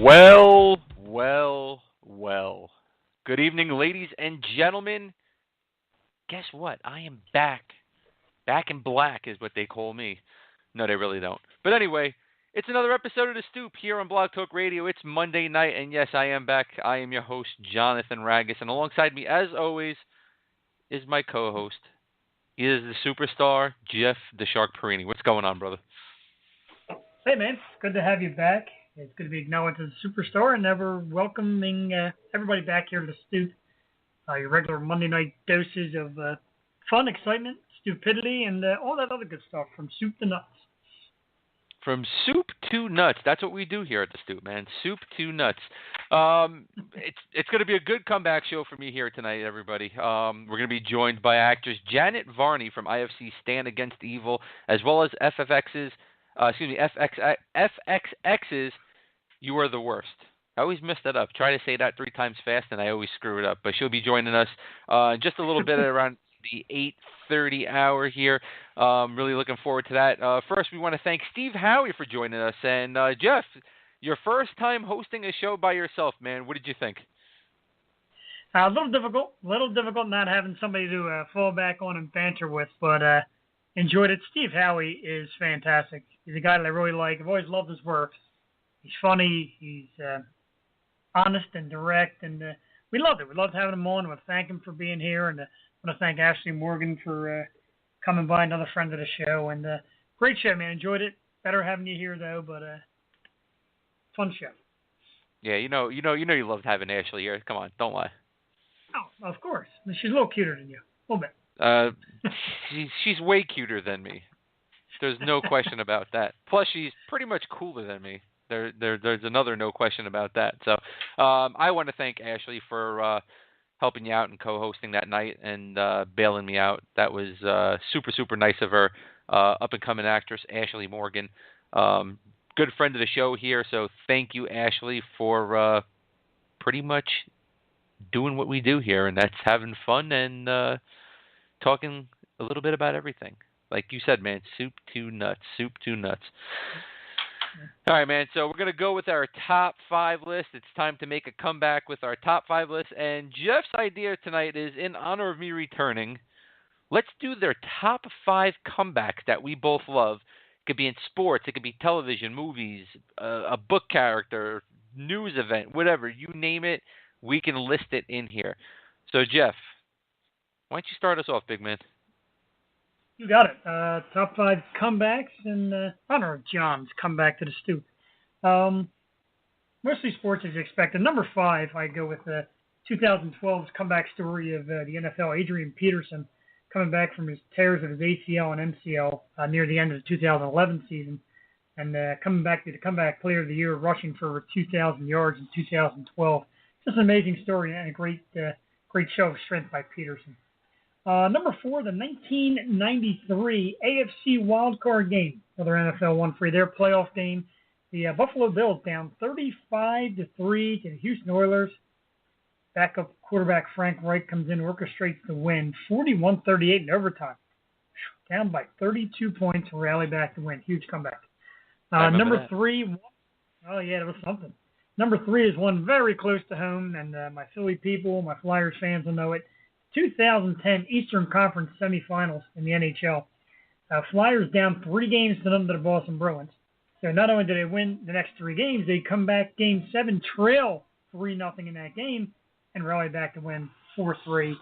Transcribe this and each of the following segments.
Well, well, well. Good evening, ladies and gentlemen. Guess what? I am back. Back in black is what they call me. No, they really don't. But anyway, it's another episode of The Stoop here on Blog Talk Radio. It's Monday night, and yes, I am back. I am your host, Jonathan Ragus, and alongside me, as always, is my co-host. He is the superstar, Jeff the Shark Porrini. What's going on, brother? Hey, man. Good to have you back. It's good to be acknowledged as a superstar and ever welcoming everybody back here to the Stoop. Your regular Monday night doses of fun, excitement, stupidity, and all that other good stuff from soup to nuts. From soup to nuts. That's what we do here at the Stoop, man. Soup to nuts. It's going to be a good comeback show for me here tonight, everybody. We're going to be joined by actress Janet Varney from IFC Stand Against Evil, as well as FXX's You Are the Worst. I always mess that up. Try to say that 3 times fast, and I always screw it up. But she'll be joining us just a little bit around the 8:30 hour here. Really looking forward to that. First, we want to thank Steve Howie for joining us. And Jeff, your first time hosting a show by yourself, man. What did you think? A little difficult not having somebody to fall back on and banter with, but enjoyed it. Steve Howie is fantastic. He's a guy that I really like. I've always loved his work. He's funny. He's honest and direct, and we loved it. We loved having him on. I want to thank him for being here, and I want to thank Ashley Morgan for coming by, another friend of the show. And great show, man. Enjoyed it. Better having you here, though, but fun show. Yeah, you know you loved having Ashley here. Come on, don't lie. Oh, of course. She's a little cuter than you. A little bit. She's way cuter than me. There's no question about that. Plus, she's pretty much cooler than me. There's another no question about that. So I want to thank Ashley for helping you out and co-hosting that night and bailing me out. That was super, super nice of her. Up-and-coming actress, Ashley Morgan. Good friend of the show here, so thank you, Ashley, for pretty much doing what we do here, and that's having fun and talking a little bit about everything. Like you said, man, soup to nuts. All right, man, so we're going to go with our top 5 list. It's time to make a comeback with our top 5 list, and Jeff's idea tonight is, in honor of me returning, let's do their top 5 comebacks that we both love. It could be in sports, it could be television, movies, a book character, news event, whatever. You name it, we can list it in here. So, Jeff, why don't you start us off, big man? You got it. Top 5 comebacks in honor of John's comeback to the Stoop. Mostly sports as expected. Number 5, I go with 2012's comeback story of the NFL, Adrian Peterson, coming back from his tears of his ACL and MCL near the end of the 2011 season, and coming back to the comeback player of the year, rushing for over 2,000 yards in 2012. Just an amazing story and a great show of strength by Peterson. Number 4, the 1993 AFC wildcard game. Another NFL one for their playoff game. The Buffalo Bills down 35-3 to the Houston Oilers. Backup quarterback Frank Reich comes in, orchestrates the win, 41-38 in overtime. Down by 32 points, rally back to win. Huge comeback. Number 3, oh yeah, that was something. Number 3 is one very close to home, and my Philly people, my Flyers fans will know it. 2010 Eastern Conference semifinals in the NHL. Flyers down 3 games to none to the Boston Bruins. So not only did they win the next 3 games, they come back Game 7, trail 3-0 in that game, and rally back to win 4-3.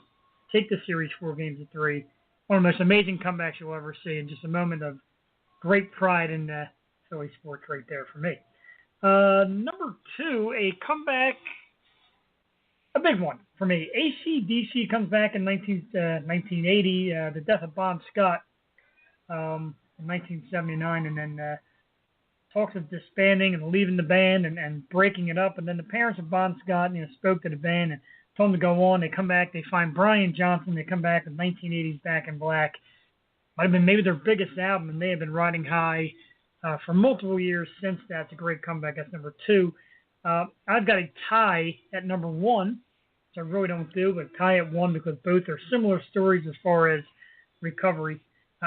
Take the series 4 games to 3. One of the most amazing comebacks you'll ever see, and just a moment of great pride in Philly sports right there for me. Number 2, a comeback. A big one for me. AC/DC comes back in 1980, the death of Bon Scott in 1979, and then talks of disbanding and leaving the band and breaking it up. And then the parents of Bon Scott spoke to the band and told them to go on. They come back. They find Brian Johnson. They come back with 1980s Back in Black. Might have been maybe their biggest album, and they have been riding high for multiple years since that. It's a great comeback. That's number 2. I've got a tie at number 1, which I really don't do, but tie at 1 because both are similar stories as far as recovery.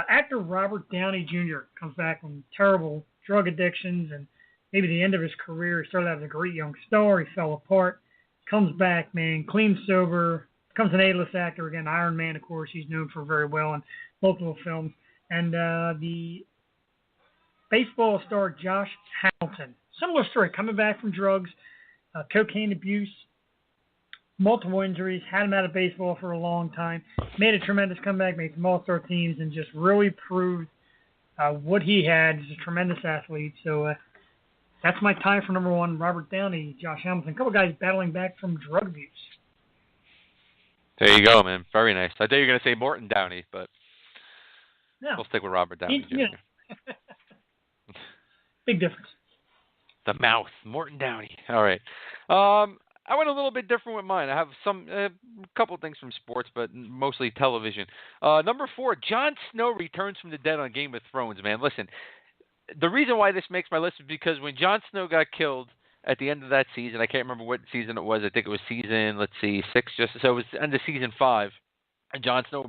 Actor Robert Downey Jr. comes back from terrible drug addictions and maybe the end of his career. He started out as a great young star. He fell apart. Comes back, man, clean, sober. Becomes an A-list actor again. Iron Man, of course, he's known for very well in multiple films. And the baseball star Josh Hamilton. Similar story, coming back from drugs, cocaine abuse, multiple injuries, had him out of baseball for a long time, made a tremendous comeback, made some all-star teams, and just really proved what he had. He's a tremendous athlete. So that's my tie for number one, Robert Downey, Josh Hamilton. A couple guys battling back from drug abuse. There you go, man. Very nice. I thought you were going to say Morton Downey, but we'll stick with Robert Downey Jr. Yeah. Big difference. The mouth, Morton Downey. All right. I went a little bit different with mine. I have a couple things from sports, but mostly television. Number 4, Jon Snow returns from the dead on Game of Thrones, man. Listen, the reason why this makes my list is because when Jon Snow got killed at the end of that season, I can't remember what season it was. I think it was season, 6, so it was end of season 5. And Jon Snow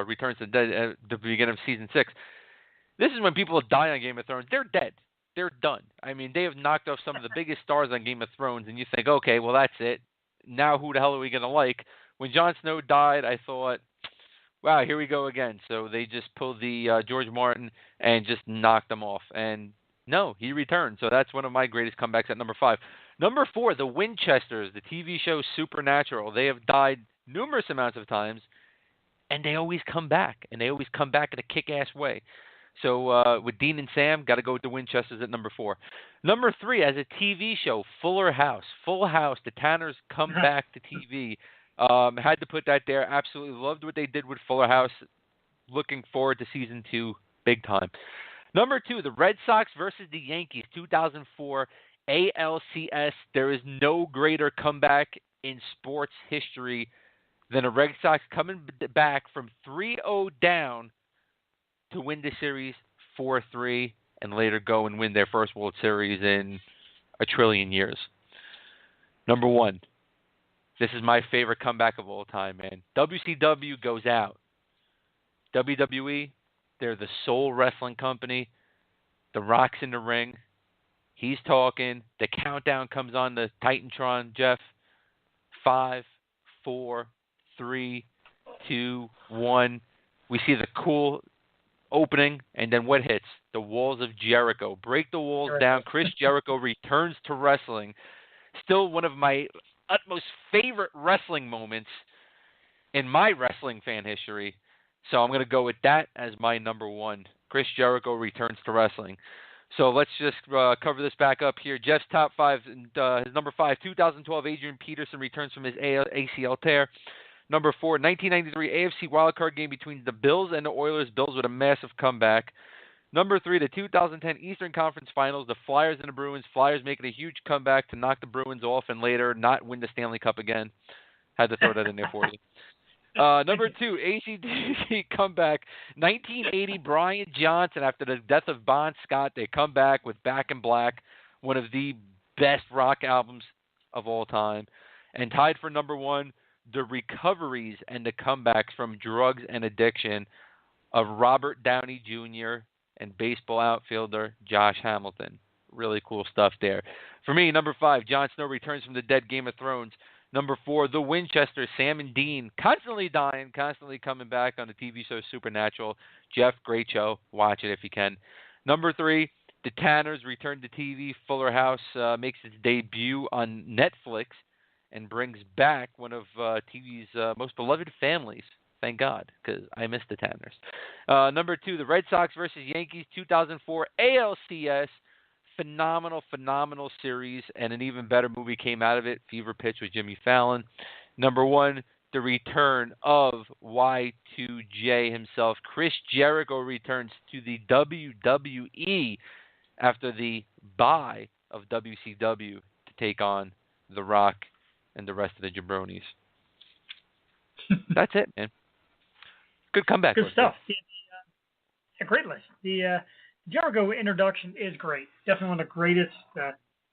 returns to the dead at the beginning of season 6. This is when people die on Game of Thrones. They're dead. They're done. I mean, they have knocked off some of the biggest stars on Game of Thrones, and you think, okay, well, that's it. Now who the hell are we going to like? When Jon Snow died, I thought, wow, here we go again. So they just pulled the George Martin and just knocked him off. And no, he returned. So that's one of my greatest comebacks at number 5. Number 4, the Winchesters, the TV show Supernatural. They have died numerous amounts of times, and they always come back. And they always come back in a kick-ass way. So with Dean and Sam, got to go with the Winchesters at number 4. Number 3, as a TV show, Full House. The Tanners come back to TV. Had to put that there. Absolutely loved what they did with Fuller House. Looking forward to season 2 big time. Number 2, the Red Sox versus the Yankees, 2004 ALCS. There is no greater comeback in sports history than a Red Sox coming back from 3-0 down to win the series 4-3 and later go and win their first World Series in a trillion years. Number 1, this is my favorite comeback of all time, man. WCW goes out. WWE, they're the sole wrestling company. The Rock's in the ring. He's talking. The countdown comes on the Titantron, Jeff. 5, 4, 3, 2, 1. We see the cool opening, and then what hits? The walls of Jericho. Break the walls down. Chris Jericho returns to wrestling. Still one of my utmost favorite wrestling moments in my wrestling fan history. So I'm going to go with that as my number 1. Chris Jericho returns to wrestling. So let's just cover this back up here. Jeff's top 5, his number 5, 2012, Adrian Peterson returns from his ACL tear. Number 4, 1993 AFC wildcard game between the Bills and the Oilers. Bills with a massive comeback. Number 3, the 2010 Eastern Conference Finals, the Flyers and the Bruins. Flyers making a huge comeback to knock the Bruins off and later not win the Stanley Cup again. Had to throw that in there for you. Number 2, AC/DC comeback. 1980 Brian Johnson, after the death of Bon Scott, they come back with Back in Black, one of the best rock albums of all time. And tied for number 1, the recoveries and the comebacks from drugs and addiction of Robert Downey Jr. and baseball outfielder Josh Hamilton. Really cool stuff there. For me, number 5, Jon Snow returns from the dead, Game of Thrones. Number 4, the Winchesters, Sam and Dean, constantly dying, constantly coming back on the TV show Supernatural. Jeff, great show. Watch it if you can. Number 3, the Tanners return to TV. Fuller House makes its debut on Netflix and brings back one of TV's most beloved families. Thank God, because I miss the Tanners. Number 2, the Red Sox versus Yankees, 2004 ALCS. Phenomenal series, and an even better movie came out of it, Fever Pitch with Jimmy Fallon. Number 1, the return of Y2J himself. Chris Jericho returns to the WWE after the bye of WCW to take on The Rock and the rest of the jabronis. That's it, man. Good comeback. Good stuff. A great list. The Jericho introduction is great. Definitely one of the greatest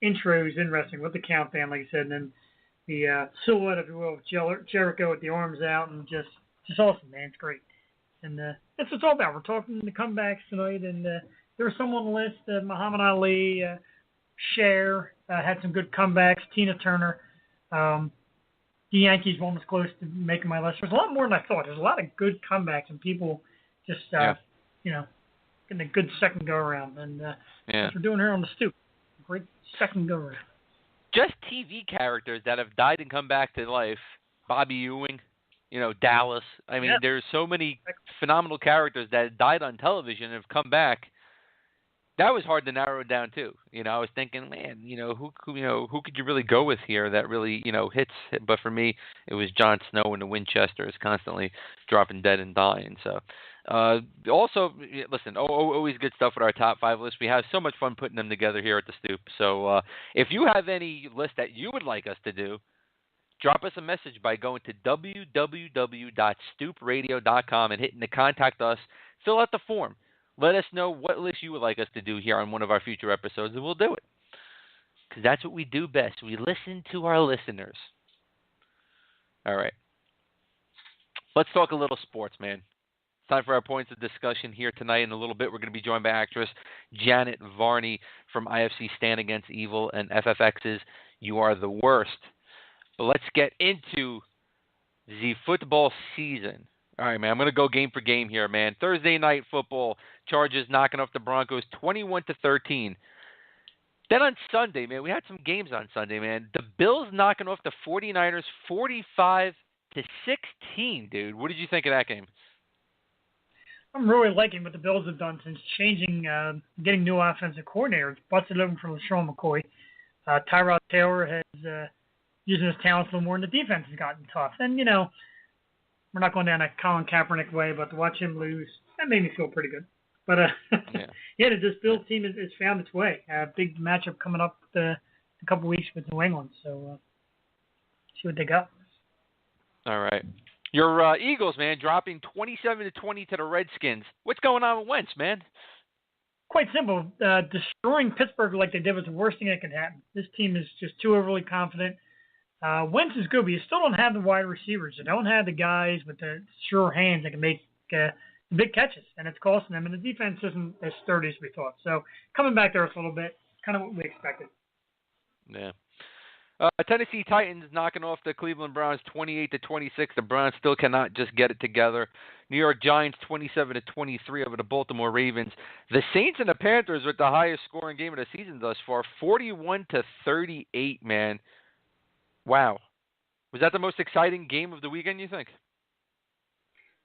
intros in wrestling with the countdown, like you said, and then the silhouette, if you will, of Jericho with the arms out, and just awesome, man. It's great. And that's what it's all about. We're talking the comebacks tonight, and there was some on the list, Muhammad Ali, Cher had some good comebacks. Tina Turner. The Yankees were almost close to making my list. There's a lot more than I thought. There's a lot of good comebacks and people just, getting a good second go around. And that's what we're doing here on the Stoop. Great second go around. Just TV characters that have died and come back to life. Bobby Ewing, Dallas. I mean, there's so many phenomenal characters that died on television and have come back. That was hard to narrow down too. I was thinking, man, who could you really go with here that really, hits? But for me, it was Jon Snow and the Winchesters constantly dropping dead and dying. So, also, listen, always good stuff with our top 5 list. We have so much fun putting them together here at the Stoop. So, if you have any list that you would like us to do, drop us a message by going to www.stoopradio.com and hitting the contact us. Fill out the form. Let us know what list you would like us to do here on one of our future episodes, and we'll do it. Because that's what we do best. We listen to our listeners. All right. Let's talk a little sports, man. It's time for our points of discussion here tonight. In a little bit, we're going to be joined by actress Janet Varney from IFC Stand Against Evil and FFX's You Are the Worst. But let's get into the football season. All right, man, I'm going to go game for game here, man. Thursday night football, Chargers knocking off the Broncos 21-13. Then on Sunday, man, we had some games on Sunday, man. The Bills knocking off the 49ers 45-16, dude. What did you think of that game? I'm really liking what the Bills have done since changing, getting new offensive coordinators. Busted open for LaShawn McCoy. Tyrod Taylor has using his talents a little more, and the defense has gotten tough. And, we're not going down a Colin Kaepernick way, but to watch him lose, that made me feel pretty good. But, this Bills team has found its way. Big matchup coming up in a couple weeks with New England. So, see what they got. All right. Your Eagles, man, dropping 27-20 to the Redskins. What's going on with Wentz, man? Quite simple. Destroying Pittsburgh like they did was the worst thing that could happen. This team is just too overly confident. Wentz is good, but you still don't have the wide receivers. You don't have the guys with the sure hands that can make big catches, and it's costing them. And the defense isn't as sturdy as we thought. So coming back there a little bit, kind of what we expected. Yeah. Tennessee Titans knocking off the Cleveland Browns 28-26. The Browns still cannot just get it together. New York Giants 27-23 over the Baltimore Ravens. The Saints and the Panthers with the highest scoring game of the season thus far, 41-38, man. Wow. Was that the most exciting game of the weekend, you think?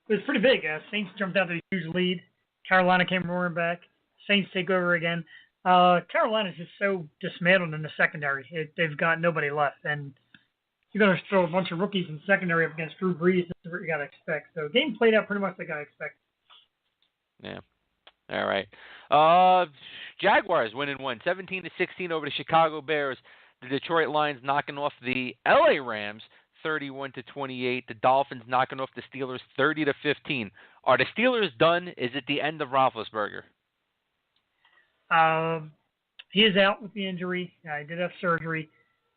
It was pretty big. Saints jumped out to a huge lead. Carolina came roaring back. Saints take over again. Carolina's just so dismantled in the secondary. They've got nobody left. And you're going to throw a bunch of rookies in secondary up against Drew Brees. That's what you got to expect. So the game played out pretty much like I expected. Yeah. All right. Jaguars winning 17-16 over the Chicago Bears. The Detroit Lions knocking off the LA Rams 31-28. The Dolphins knocking off the Steelers 30-15. Are the Steelers done? Is it the end of Roethlisberger? He is out with the injury. He did have surgery.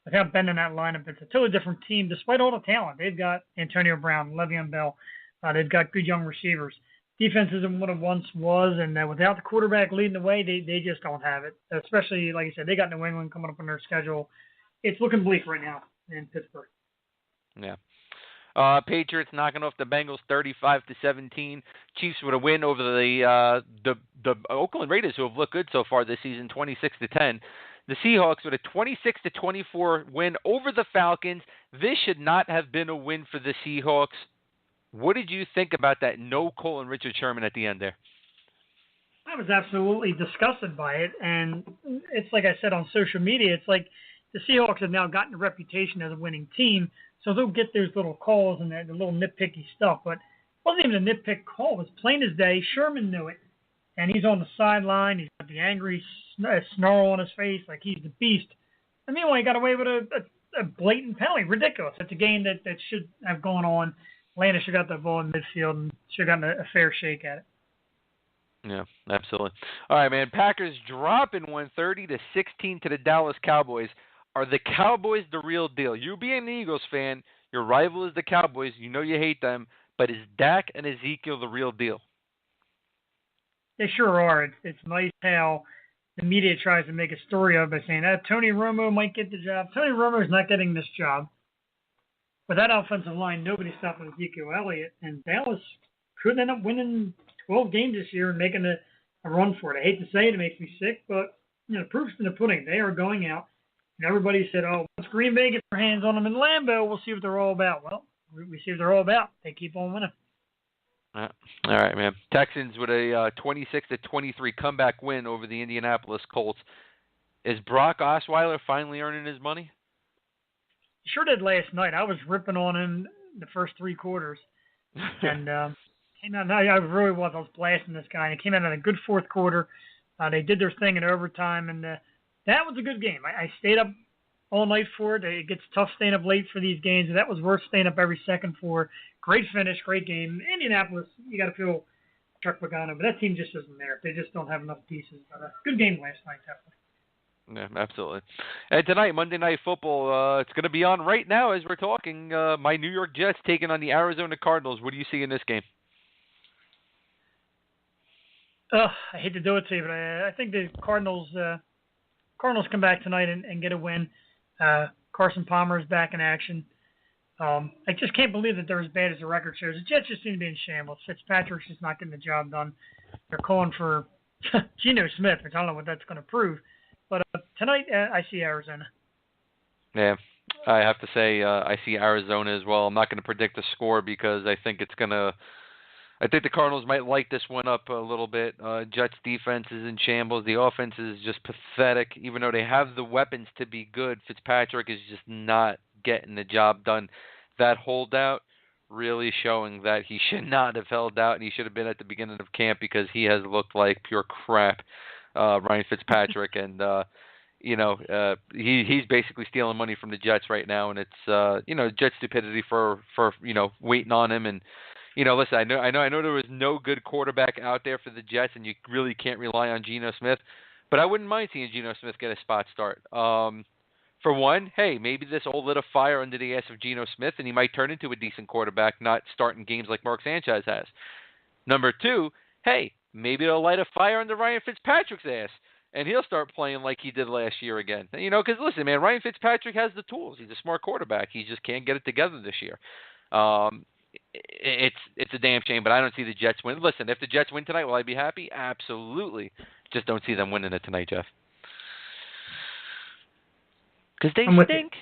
Without Ben in that lineup, it's a totally different team, despite all the talent. They've got Antonio Brown, Le'Veon Bell. They've got good young receivers. Defense isn't what it once was, and without the quarterback leading the way, they just don't have it. Especially, like I said, they got New England coming up on their schedule. It's looking bleak right now in Pittsburgh. Yeah. Patriots knocking off the Bengals 35-17. Chiefs with a win over the Oakland Raiders, who have looked good so far this season, 26-10. The Seahawks with a 26-24 win over the Falcons. This should not have been a win for the Seahawks. What did you think about that no Cole and Richard Sherman at the end there? I was absolutely disgusted by it, and it's like I said on social media, it's like the Seahawks have now gotten a reputation as a winning team, so they'll get those little calls and the little nitpicky stuff, but it wasn't even a nitpick call. It was plain as day. Sherman knew it, and he's on the sideline. He's got the angry snarl on his face like he's the beast. And meanwhile, he got away with a blatant penalty. Ridiculous. It's a game that should have gone on. Atlanta should have got that ball in midfield and should have gotten a fair shake at it. Yeah, absolutely. All right, man. Packers dropping 130-16 to the Dallas Cowboys. Are the Cowboys the real deal? You being an Eagles fan, your rival is the Cowboys. You know you hate them, but is Dak and Ezekiel the real deal? They sure are. It's nice how the media tries to make a story of by saying, Tony Romo might get the job. Tony Romo is not getting this job. With that offensive line, nobody's stopping Ezekiel Elliott, and Dallas could end up winning 12 games this year and making a run for it. I hate to say it makes me sick, but the proof's in the pudding. They are going out, and everybody said, once Green Bay gets their hands on them in Lambeau, we'll see what they're all about. Well, we see what they're all about. They keep on winning. All right, man. Texans with a 26-23 comeback win over the Indianapolis Colts. Is Brock Osweiler finally earning his money? He sure did last night. I was ripping on him the first three quarters. And came out. I really was. I was blasting this guy. And he came out in a good fourth quarter. They did their thing in overtime. And that was a good game. I stayed up all night for it. It gets tough staying up late for these games. And that was worth staying up every second for. Great finish, great game. Indianapolis, you got to feel Chuck Pagano, but that team just isn't there. They just don't have enough pieces. But good game last night, definitely. Yeah, absolutely. And tonight, Monday Night Football, it's going to be on right now as we're talking. My New York Jets taking on the Arizona Cardinals. What do you see in this game? I hate to do it to you, but I think the Cardinals come back tonight and get a win. Carson Palmer is back in action. I just can't believe that they're as bad as the record shows. The Jets just seem to be in shambles. Fitzpatrick's just not getting the job done. They're calling for Geno Smith, which I don't know what that's going to prove. But tonight, I see Arizona. Yeah, I have to say I see Arizona as well. I'm not going to predict the score because I think I think the Cardinals might light this one up a little bit. Jets defense is in shambles. The offense is just pathetic. Even though they have the weapons to be good, Fitzpatrick is just not getting the job done. That holdout really showing that he should not have held out and he should have been at the beginning of camp because he has looked like pure crap, Ryan Fitzpatrick. And, he's basically stealing money from the Jets right now. And it's, Jet stupidity for waiting on him. And, listen, I know there was no good quarterback out there for the Jets and you really can't rely on Geno Smith. But I wouldn't mind seeing Geno Smith get a spot start. For one, hey, maybe this will lit a fire under the ass of Geno Smith, and he might turn into a decent quarterback, not starting games like Mark Sanchez has. Number two, hey, maybe it'll light a fire under Ryan Fitzpatrick's ass, and he'll start playing like he did last year again. Because listen, man, Ryan Fitzpatrick has the tools. He's a smart quarterback. He just can't get it together this year. It's a damn shame, but I don't see the Jets win. Listen, if the Jets win tonight, will I be happy? Absolutely. Just don't see them winning it tonight, Jeff. Because they stink.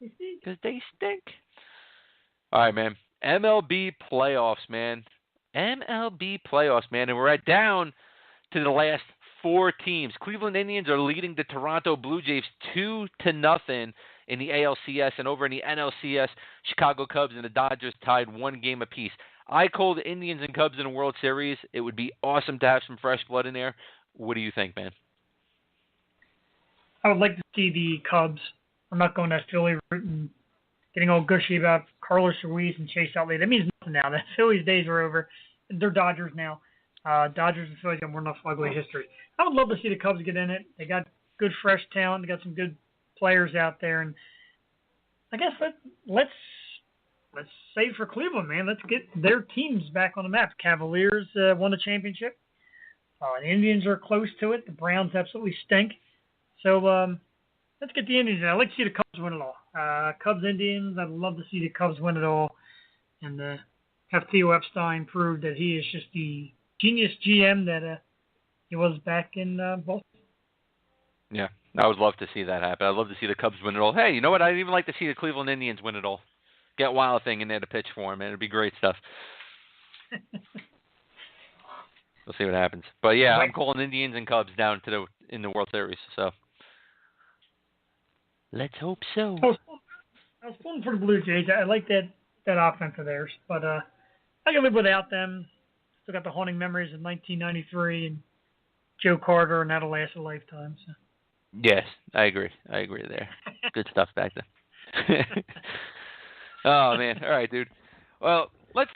Because they stink. All right, man. MLB playoffs, man. And we're down to the last four teams. Cleveland Indians are leading the Toronto Blue Jays 2-0 in the ALCS, and over in the NLCS, Chicago Cubs and the Dodgers tied one game apiece. I called the Indians and Cubs in a World Series. It would be awesome to have some fresh blood in there. What do you think, man? I would like to see the Cubs. I'm not going to Philly route and getting all gushy about Carlos Ruiz and Chase Utley. That means nothing now. The Phillies' days are over. They're Dodgers now. Dodgers and Phillies have more enough ugly history. I would love to see the Cubs get in it. They got good, fresh talent. They got some good players out there. And I guess let's say for Cleveland, man, let's get their teams back on the map. Cavaliers won the championship. The Indians are close to it. The Browns absolutely stink. So let's get the Indians in. I'd like to see the Cubs win it all. Cubs, Indians, I'd love to see the Cubs win it all. And have Theo Epstein prove that he is just the genius GM that he was back in Boston. Yeah, I would love to see that happen. I'd love to see the Cubs win it all. Hey, you know what? I'd even like to see the Cleveland Indians win it all. Get Wild Thing in there to pitch for him, man. It'd be great stuff. We'll see what happens. But, yeah, I'm calling Indians and Cubs down in the World Series. So let's hope so. I was pulling for the Blue Jays. I like that offense of theirs. But I can live without them. Still got the haunting memories of 1993 and Joe Carter, and that'll last a lifetime. So. Yes, I agree there. Good stuff back then. Oh, man. All right, dude. Well, let's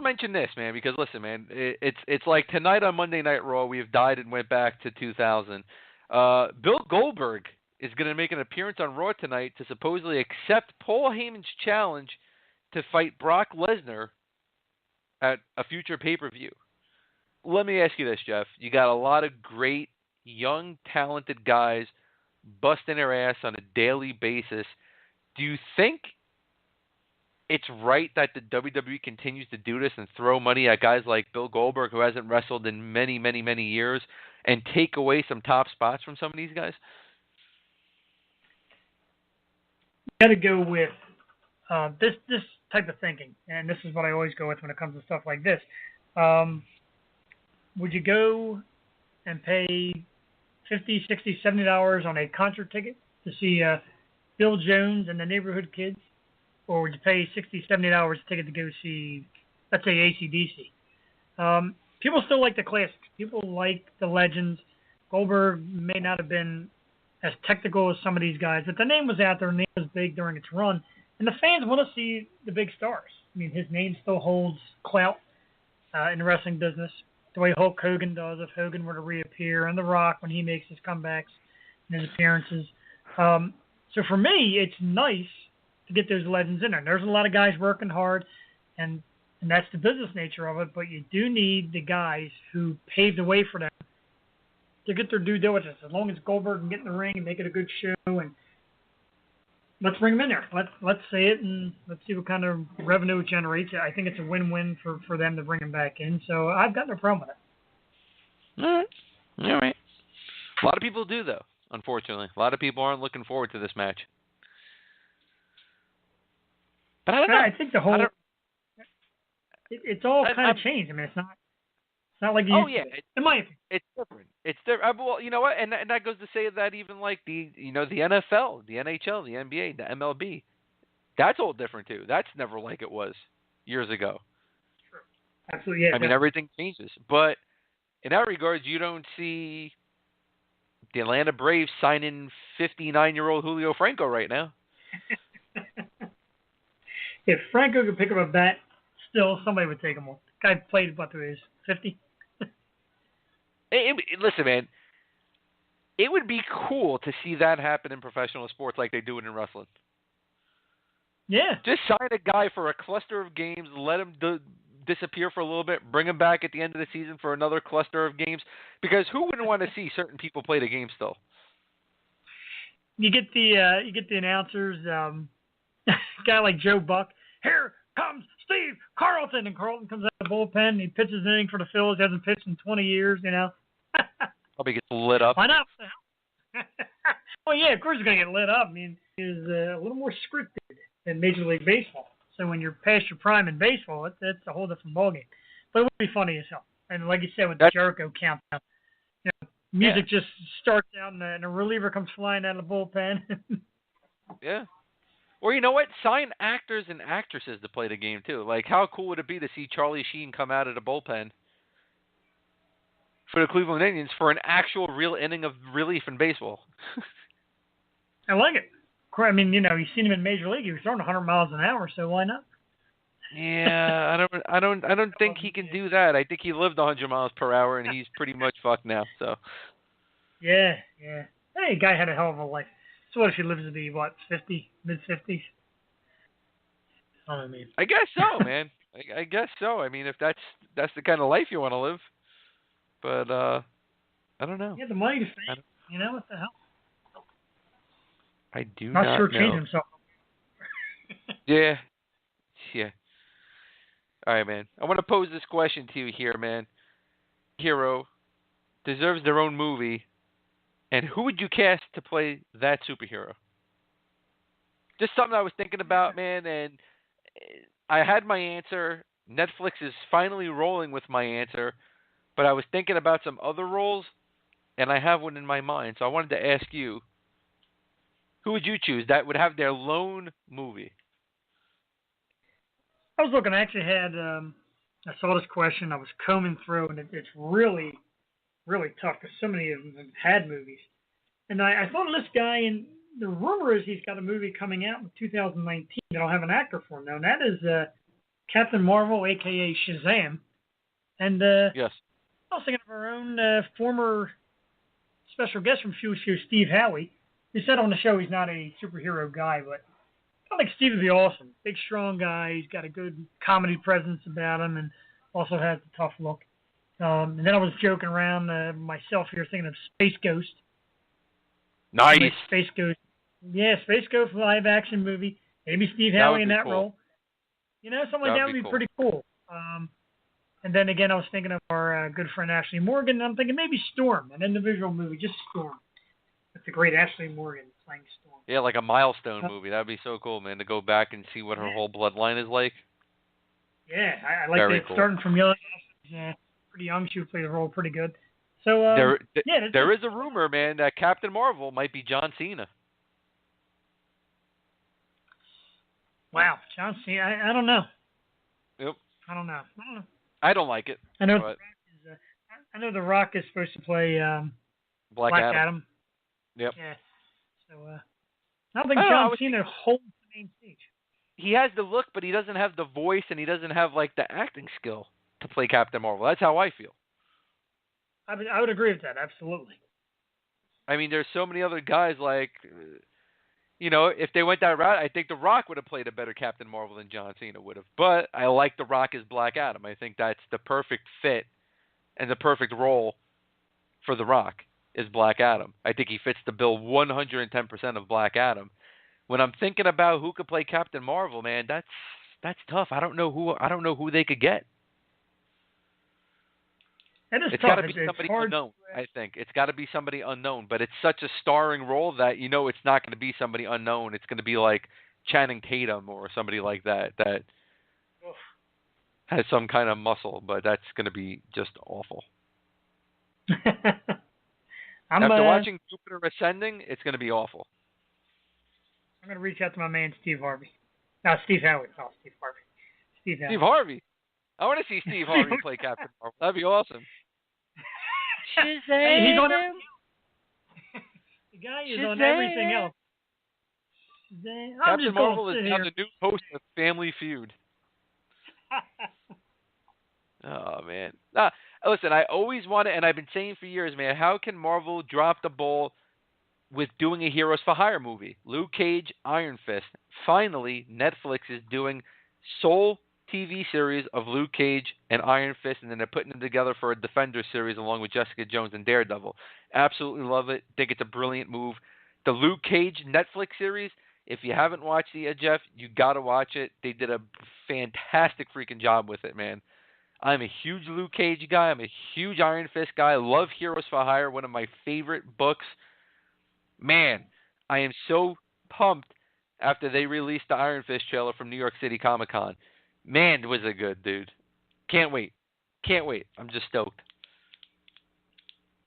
mention this, man, because listen, man, it's like tonight on Monday Night Raw, we have died and went back to 2000. Bill Goldberg is going to make an appearance on Raw tonight to supposedly accept Paul Heyman's challenge to fight Brock Lesnar at a future pay-per-view. Let me ask you this, Jeff. You got a lot of great young, talented guys busting their ass on a daily basis. Do you think it's right that the WWE continues to do this and throw money at guys like Bill Goldberg, who hasn't wrestled in many, many, many years, and take away some top spots from some of these guys? Got to go with this type of thinking, and this is what I always go with when it comes to stuff like this. Would you go and pay $50, $60, $70 on a concert ticket to see Bill Jones and the Neighborhood Kids, or would you pay $60, $70 ticket to go see, let's say, AC/DC? People still like the classics. People like the legends. Goldberg may not have been as technical as some of these guys, but the name was out there, and the name was big during its run. And the fans want to see the big stars. I mean, his name still holds clout in the wrestling business, the way Hulk Hogan does if Hogan were to reappear, and The Rock when he makes his comebacks and his appearances. So for me, it's nice to get those legends in there. And there's a lot of guys working hard, and that's the business nature of it, but you do need the guys who paved the way for them to get their due diligence. As long as Goldberg can get in the ring and make it a good show, and let's bring him in there. Let's say it, and let's see what kind of revenue it generates. I think it's a win-win for them to bring him back in. So I've got no problem with it. All right. All right. A lot of people do, though, unfortunately. A lot of people aren't looking forward to this match. But I don't know. I think the whole it's all kind of changed. I mean, it's not like you. Oh yeah, in my opinion, it's different. It's different. Well, you know what, and that goes to say that even like the NFL, the NHL, the NBA, the MLB, that's all different too. That's never like it was years ago. Sure. Absolutely, yeah. I mean, everything changes, but in that regard, you don't see the Atlanta Braves signing 59-year-old Julio Franco right now. If Franco could pick up a bat, still somebody would take him on. The guy played what to his 50. Listen, man, it would be cool to see that happen in professional sports like they do it in wrestling. Yeah. Just sign a guy for a cluster of games, let him disappear for a little bit, bring him back at the end of the season for another cluster of games, because who wouldn't want to see certain people play the game still? You get the announcers, guy like Joe Buck, here comes Steve Carlton, and Carlton comes out of the bullpen, and he pitches an inning for the Phillies, hasn't pitched in 20 years, you know. Probably gets lit up. Why not? Well, yeah, of course he's going to get lit up. I mean, he's a little more scripted than Major League Baseball. So when you're past your prime in baseball, it's a whole different ballgame. But it would be funny as hell. And like you said, with the Jericho countdown, you know, music just starts out, and a reliever comes flying out of the bullpen. Yeah. Or you know what? Sign actors and actresses to play the game too. Like, how cool would it be to see Charlie Sheen come out of the bullpen for the Cleveland Indians for an actual real inning of relief in baseball? I like it. I mean, you know, you've seen him in Major League. He was throwing 100 miles an hour, so why not? Yeah, I don't think he can do that. I think he lived 100 miles per hour, and he's pretty much fucked now. So. Yeah. Hey, guy had a hell of a life. So what if he lives to be, 50, mid-50s? I mean. I guess so, man. I guess so. I mean, if that's the kind of life you want to live. But, I don't know. Yeah, the money to fame. You know, what the hell? I do not sure know. Change himself. Yeah. All right, man. I want to pose this question to you here, man. Hero deserves their own movie. And who would you cast to play that superhero? Just something I was thinking about, man, and I had my answer. Netflix is finally rolling with my answer, but I was thinking about some other roles, and I have one in my mind. So I wanted to ask you, who would you choose that would have their lone movie? I was looking. I actually had. I saw this question. I was combing through, and it's really, really tough because so many of them have had movies. And I thought of this guy, and the rumor is he's got a movie coming out in 2019. They don't have an actor for him now, and that is Captain Marvel, a.k.a. Shazam. And yes. I was thinking of our own former special guest from Fuse Show, Steve Howie. He said on the show he's not a superhero guy, but I think Steve would be awesome. Big, strong guy. He's got a good comedy presence about him and also has a tough look. And then I was joking around myself here thinking of Space Ghost. Nice. Like Space Ghost. Yeah, Space Ghost live action movie. Maybe Steve That Howe would in be that cool. role. Something like that would be cool. pretty cool. And then again, I was thinking of our good friend Ashley Morgan. And I'm thinking maybe Storm, an individual movie, just Storm. That's a great Ashley Morgan playing Storm. Yeah, like a milestone movie. That would be so cool, man, to go back and see what her whole bloodline is like. Yeah, I like Very that. cool. Starting from young, pretty young, she would play the role pretty good. So there is a rumor, man, that Captain Marvel might be John Cena. Wow, John Cena. I don't know. Yep. I don't know. I don't like it. I know. But I know The Rock is supposed to play Black Adam. Yep. Yeah. So I don't think John Cena holds the main stage. He has the look, but he doesn't have the voice, and he doesn't have like the acting skill to play Captain Marvel. That's how I feel. I would agree with that. Absolutely. I mean, there's so many other guys like, if they went that route, I think The Rock would have played a better Captain Marvel than John Cena would have. But I like The Rock as Black Adam. I think that's the perfect fit and the perfect role for The Rock is Black Adam. I think he fits the bill 110% of Black Adam. When I'm thinking about who could play Captain Marvel, man, that's tough. I don't know who they could get. It's got to be somebody unknown, I think. It's got to be somebody unknown, but it's such a starring role that it's not going to be somebody unknown. It's going to be like Channing Tatum or somebody like that has some kind of muscle, but that's going to be just awful. After watching Jupiter Ascending, it's going to be awful. I'm going to reach out to my man Steve Harvey. No, Steve Harvey. Oh, Steve Harvey. Steve Harvey. I want to see Steve Harvey play Captain Marvel. That'd be awesome. Hey, he's on everything. The guy is on everything else. Captain Marvel is now the new host of Family Feud. Oh, man. Listen, I always want to, and I've been saying for years, man, how can Marvel drop the ball with doing a Heroes for Hire movie? Luke Cage, Iron Fist. Finally, Netflix is doing sole TV series of Luke Cage and Iron Fist, and then they're putting them together for a Defender series along with Jessica Jones and Daredevil. Absolutely love it. Think it's a brilliant move. The Luke Cage Netflix series, if you haven't watched it yet, Jeff, you got to watch it. They did a fantastic freaking job with it, man. I'm a huge Luke Cage guy. I'm a huge Iron Fist guy. I love Heroes for Hire, one of my favorite books. Man, I am so pumped after they released the Iron Fist trailer from New York City Comic Con. Man, was it good, dude. Can't wait. I'm just stoked.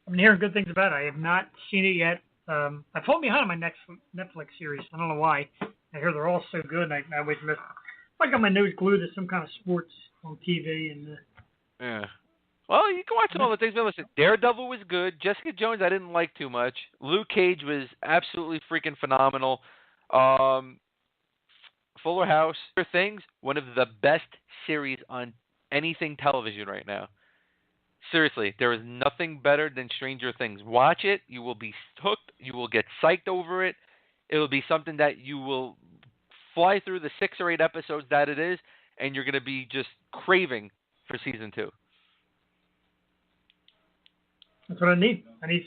I'm hearing good things about it. I have not seen it yet. I fallen behind on my next Netflix series. I don't know why. I hear they're all so good, and I always miss. I got my nose glued to some kind of sports on TV. Yeah. Well, you can watch some other things. But listen, Daredevil was good. Jessica Jones I didn't like too much. Luke Cage was absolutely freaking phenomenal. Fuller House. Things, one of the best series on anything television right now. Seriously, there is nothing better than Stranger Things. Watch it. You will be hooked. You will get psyched over it. It will be something that you will fly through the 6 or 8 episodes that it is, and you're going to be just craving for season 2. That's what I need. I need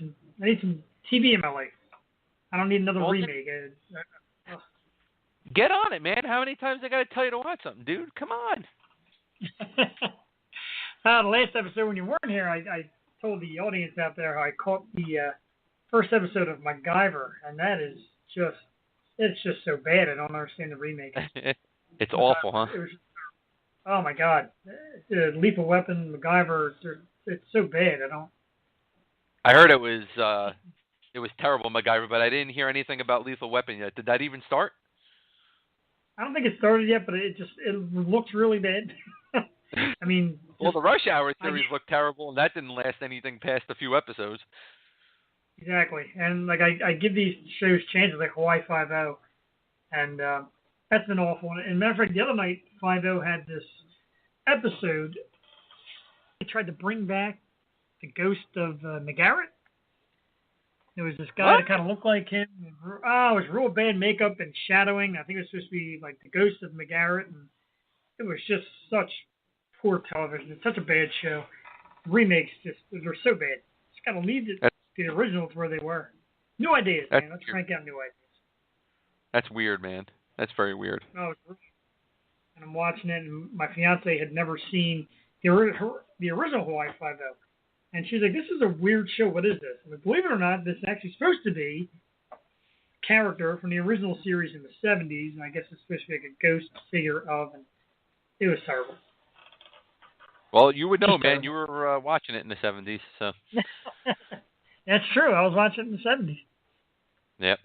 some TV in my life. I don't need another remake. Get on it, man. How many times I got to tell you to watch something, dude? Come on. The last episode when you weren't here, I told the audience out there how I caught the first episode of MacGyver, and that is it's just so bad. I don't understand the remake. It's awful, huh? Oh my God, Lethal Weapon, MacGyver, it's so bad. I heard it was terrible, MacGyver, but I didn't hear anything about Lethal Weapon yet. Did that even start? I don't think it started yet, but it looks really bad. I mean, well, the Rush Hour series looked terrible, and that didn't last anything past a few episodes. Exactly, and like I give these shows chances, like Hawaii Five-0, and that's been awful. And matter of fact, the other night, 5-0 had this episode. They tried to bring back the ghost of McGarrett. There was this guy that kind of looked like him. It was real bad makeup and shadowing. I think it was supposed to be like the ghost of McGarrett, and it was just such poor television. It's such a bad show. remakes they're so bad. Just gotta leave That's, the originals where they were. New ideas, that's man. Let's weird. crank out new ideas. That's weird, man. That's very weird. No, and I'm watching it, and my fiance had never seen the original Hawaii Five-O, and she's like, "This is a weird show. What is this?" And believe it or not, this is actually supposed to be a character from the original series in the '70s, and I guess it's supposed to be like a ghost figure of, and it was terrible. Well, you would know, Just man. terrible. You were watching it in the 70s, so. That's true. I was watching it in the '70s. Yep.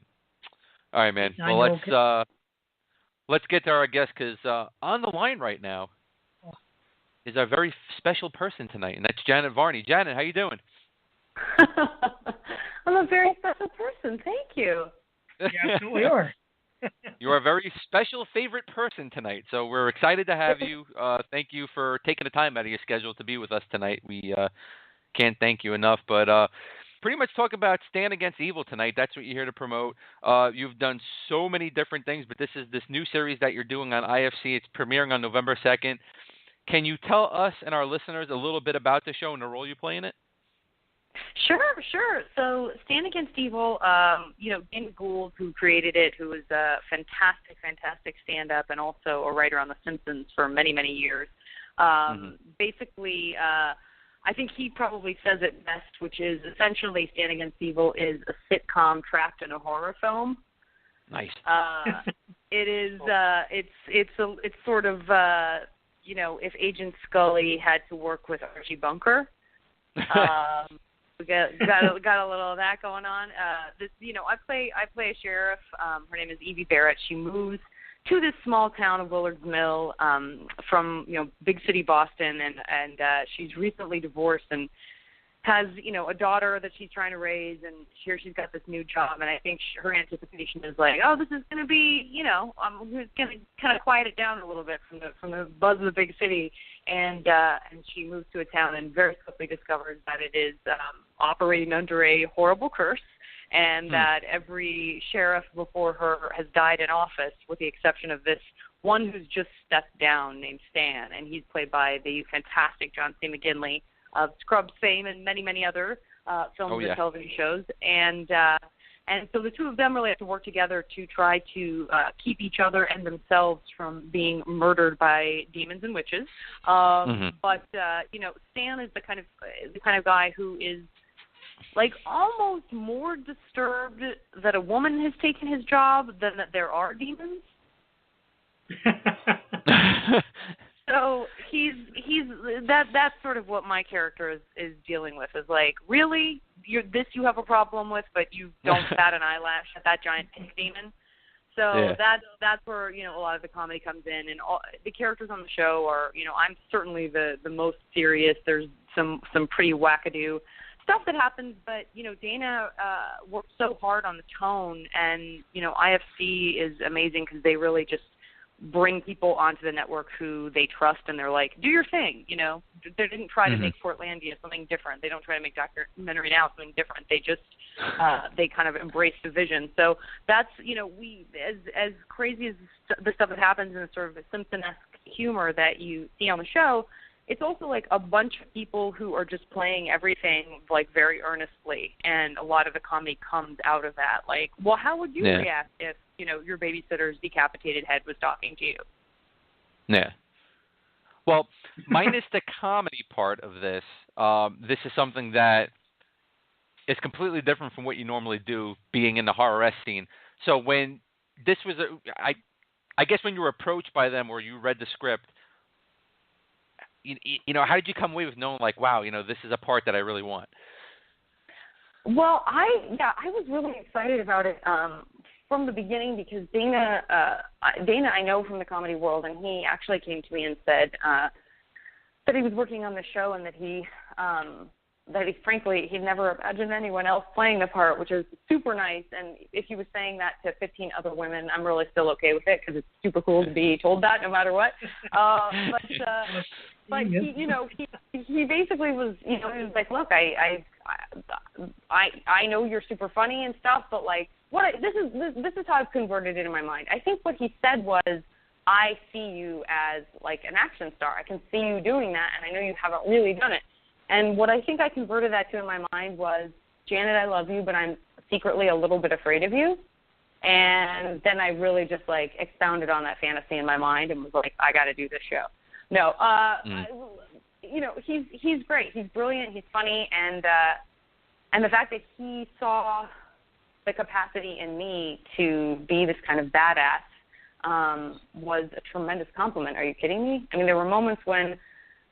All right, man. I Well, know. let's get to our guest, because on the line right now is our very special person tonight, and that's Janet Varney. Janet, how you doing? I'm a very special person. Thank you. You absolutely are. You are a very special favorite person tonight, so we're excited to have you. Thank you for taking the time out of your schedule to be with us tonight. We can't thank you enough, but pretty much talk about Stand Against Evil tonight. That's what you're here to promote. You've done so many different things, but this is this new series that you're doing on IFC. It's premiering on November 2nd. Can you tell us and our listeners a little bit about the show and the role you play in it? Sure. So Stand Against Evil, Dana Gould, who created it, who was a fantastic stand-up and also a writer on The Simpsons for many, many years. Basically, I think he probably says it best, which is essentially Stand Against Evil is a sitcom trapped in a horror film. Nice. It is. It's sort of if Agent Scully had to work with Archie Bunker. We got a little of that going on. I play a sheriff. Her name is Evie Barrett. She moves to this small town of Willard's Mill from big city Boston, and she's recently divorced and has a daughter that she's trying to raise, and here she's got this new job, and I think her anticipation is like, oh, this is going to be I'm going to kind of quiet it down a little bit from the buzz of the big city, and she moves to a town and very quickly discovers that it is operating under a horrible curse, and that every sheriff before her has died in office, with the exception of this one who's just stepped down named Stan, and he's played by the fantastic John C. McGinley of Scrubs fame and many, many other films and television shows. And so the two of them really have to work together to try to keep each other and themselves from being murdered by demons and witches. But Stan is the kind of guy who is like almost more disturbed that a woman has taken his job than that there are demons. So that's sort of what my character is dealing with, is like, really, you have a problem with, but you don't bat an eyelash at that giant pink demon. So that's where a lot of the comedy comes in, and all the characters on the show are I'm certainly the most serious. There's some pretty wackadoo stuff that happens, but Dana worked so hard on the tone, and IFC is amazing because they really just bring people onto the network who they trust, and they're like, do your thing. They didn't try to make Portlandia something different. They don't try to make documentary now something different. They just they kind of embrace the vision. So that's we as crazy as the stuff that happens in a sort of a Simpson-esque humor that you see on the show, it's also like a bunch of people who are just playing everything like very earnestly, and a lot of the comedy comes out of that. Like, well, how would you react if your babysitter's decapitated head was talking to you? Yeah. Well, minus the comedy part of this, this is something that is completely different from what you normally do, being in the horror scene. So when this was, I guess when you were approached by them or you read the script, how did you come away with knowing, like, wow, this is a part that I really want? Well, I was really excited about it from the beginning, because Dana I know from the comedy world, and he actually came to me and said that he was working on the show, and that he frankly he'd never imagined anyone else playing the part, which is super nice. And if he was saying that to 15 other women, I'm really still okay with it, because it's super cool to be told that no matter what. But he basically was, he was like, look, I know you're super funny and stuff, but like, this is how I've converted it in my mind. I think what he said was, I see you as like an action star. I can see you doing that, and I know you haven't really done it. And what I think I converted that to in my mind was, Janet, I love you, but I'm secretly a little bit afraid of you. And then I really just, like, expounded on that fantasy in my mind and was like, I got to do this show. No, you know, he's great. He's brilliant. He's funny. And the fact that he saw the capacity in me to be this kind of badass was a tremendous compliment. Are you kidding me? I mean, there were moments when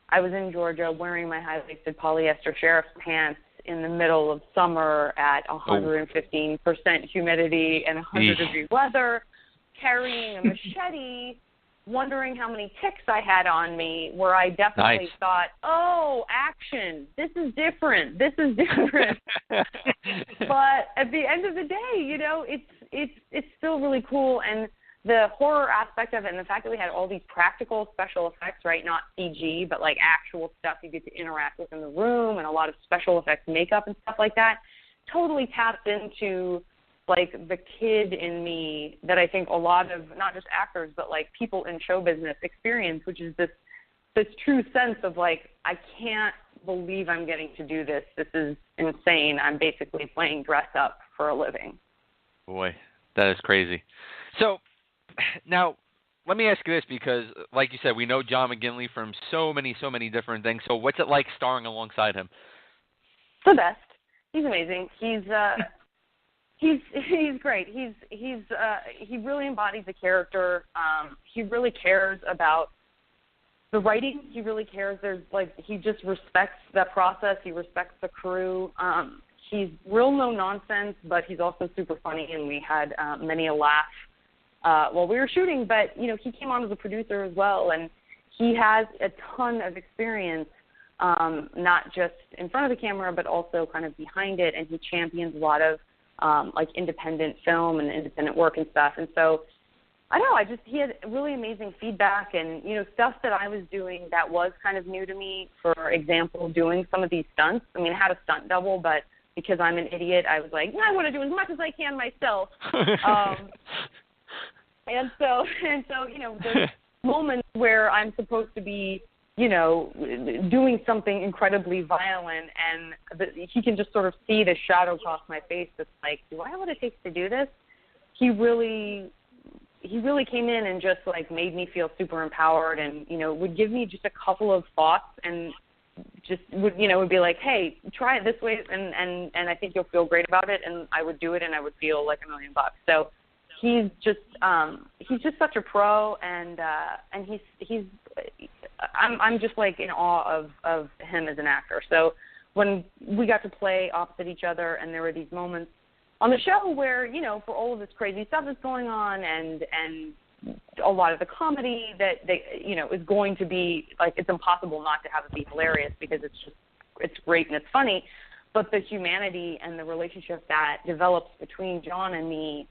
I was in Georgia wearing my high-waisted polyester sheriff's pants in the middle of summer at 115% humidity and 100-degree weather, carrying a machete, wondering how many ticks I had on me, where I definitely thought, oh, action, this is different. But at the end of the day, you know, it's still really cool. And the horror aspect of it and the fact that we had all these practical special effects, right, not CG, but like actual stuff you get to interact with in the room and a lot of special effects makeup and stuff like that, totally tapped into like the kid in me that I think a lot of not just actors but like people in show business experience, which is this true sense of like, I can't believe I'm getting to do this. This is insane. I'm basically playing dress up for a living. Boy, that is crazy. So now, let me ask you this, because, like you said, we know John McGinley from so many different things. So what's it like starring alongside him? The best. He's amazing. He's great. He really embodies the character. He really cares about the writing. He really cares. He just respects that process. He respects the crew. He's real no nonsense, but he's also super funny, and we had many a laugh while we were shooting. But you know, he came on as a producer as well, and he has a ton of experience, not just in front of the camera, but also kind of behind it. And he champions a lot of like independent film and independent work and stuff. And so I don't know, he had really amazing feedback, and you know, stuff that I was doing that was kind of new to me. For example, doing some of these stunts. I mean, I had a stunt double, but because I'm an idiot, I was like, I want to do as much as I can myself. And so, you know, there's moments where I'm supposed to be, you know, doing something incredibly violent, and he can just sort of see the shadow cross my face. That's like, do I have what it takes to do this? He really came in and just like made me feel super empowered, and you know, would give me just a couple of thoughts, and just would be like, hey, try it this way, and I think you'll feel great about it. And I would do it, and I would feel like $1 million. So he's just such a pro, and I'm just like in awe of him as an actor. So when we got to play opposite each other, and there were these moments on the show where, you know, for all of this crazy stuff that's going on, and a lot of the comedy that you know, is going to be like, it's impossible not to have it be hilarious, because it's great and it's funny. But the humanity and the relationship that develops between John and me,